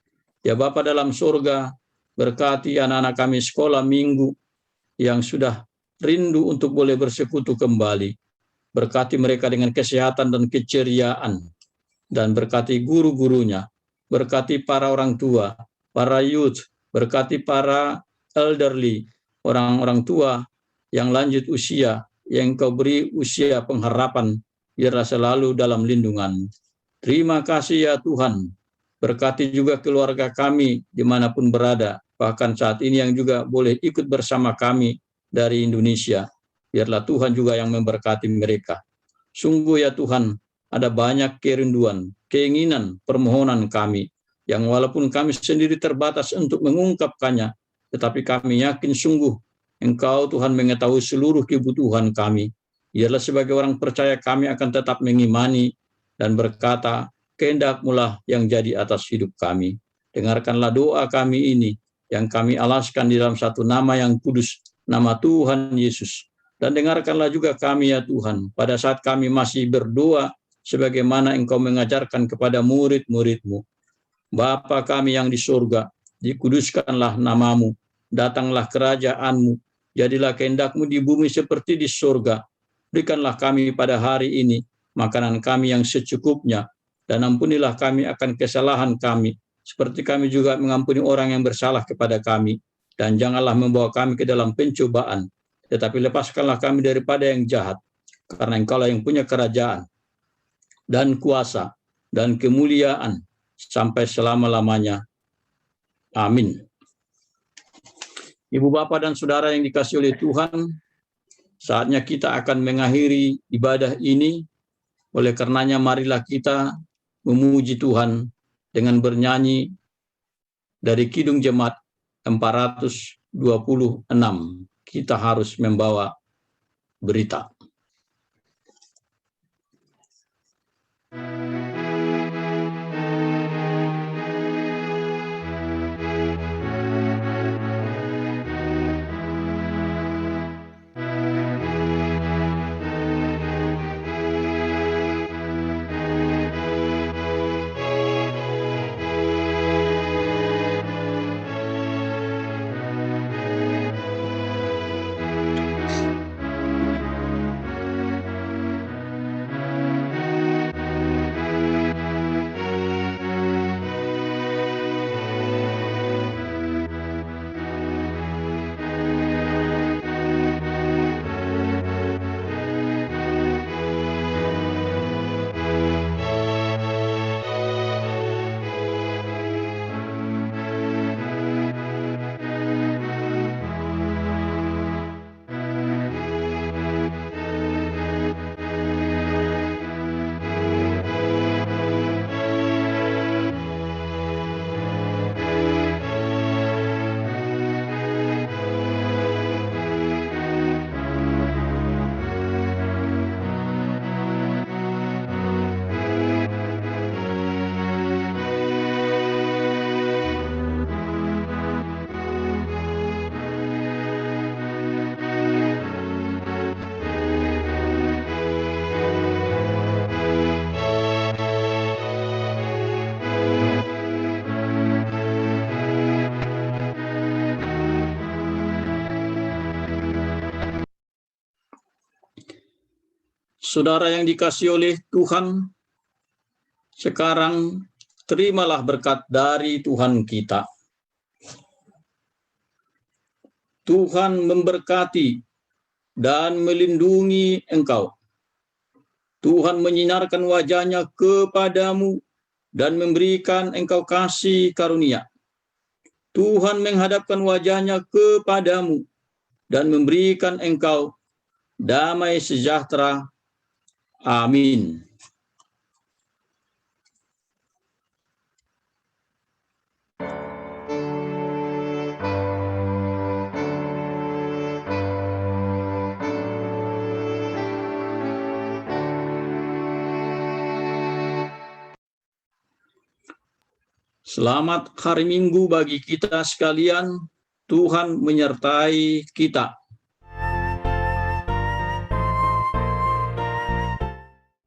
Ya Bapa dalam surga, berkati anak-anak kami sekolah minggu yang sudah rindu untuk boleh bersekutu kembali. Berkati mereka dengan kesehatan dan keceriaan, dan berkati guru-gurunya, berkati para orang tua, para youth, berkati para elderly, orang-orang tua yang lanjut usia, yang Engkau beri usia pengharapan, biarlah selalu dalam lindungan. Terima kasih ya Tuhan, berkati juga keluarga kami dimanapun berada, bahkan saat ini yang juga boleh ikut bersama kami dari Indonesia. Biarlah Tuhan juga yang memberkati mereka. Sungguh ya Tuhan, ada banyak kerinduan, keinginan, permohonan kami, yang walaupun kami sendiri terbatas untuk mengungkapkannya, tetapi kami yakin sungguh Engkau Tuhan mengetahui seluruh kebutuhan kami. Biarlah sebagai orang percaya kami akan tetap mengimani dan berkata, kehendak-Mu lah yang jadi atas hidup kami. Dengarkanlah doa kami ini, yang kami alaskan di dalam satu nama yang kudus, nama Tuhan Yesus. Dan dengarkanlah juga kami ya Tuhan, pada saat kami masih berdoa, sebagaimana Engkau mengajarkan kepada murid-murid-Mu. Bapa kami yang di surga, dikuduskanlah nama-Mu, datanglah kerajaan-Mu, jadilah kehendak-Mu di bumi seperti di surga. Berikanlah kami pada hari ini makanan kami yang secukupnya, dan ampunilah kami akan kesalahan kami, seperti kami juga mengampuni orang yang bersalah kepada kami. Dan janganlah membawa kami ke dalam pencobaan, tetapi lepaskanlah kami daripada yang jahat, karena Engkau-lah yang punya kerajaan, dan kuasa, dan kemuliaan, sampai selama-lamanya. Amin. Ibu Bapak dan Saudara yang dikasihi oleh Tuhan, saatnya kita akan mengakhiri ibadah ini. Oleh karenanya marilah kita memuji Tuhan dengan bernyanyi dari Kidung Jemaat 426. Kita harus membawa berita. Saudara yang dikasihi oleh Tuhan, sekarang terimalah berkat dari Tuhan kita. Tuhan memberkati dan melindungi engkau. Tuhan menyinarkan wajah-Nya kepadamu dan memberikan engkau kasih karunia. Tuhan menghadapkan wajah-Nya kepadamu dan memberikan engkau damai sejahtera. Amin. Selamat hari Minggu bagi kita sekalian. Tuhan menyertai kita.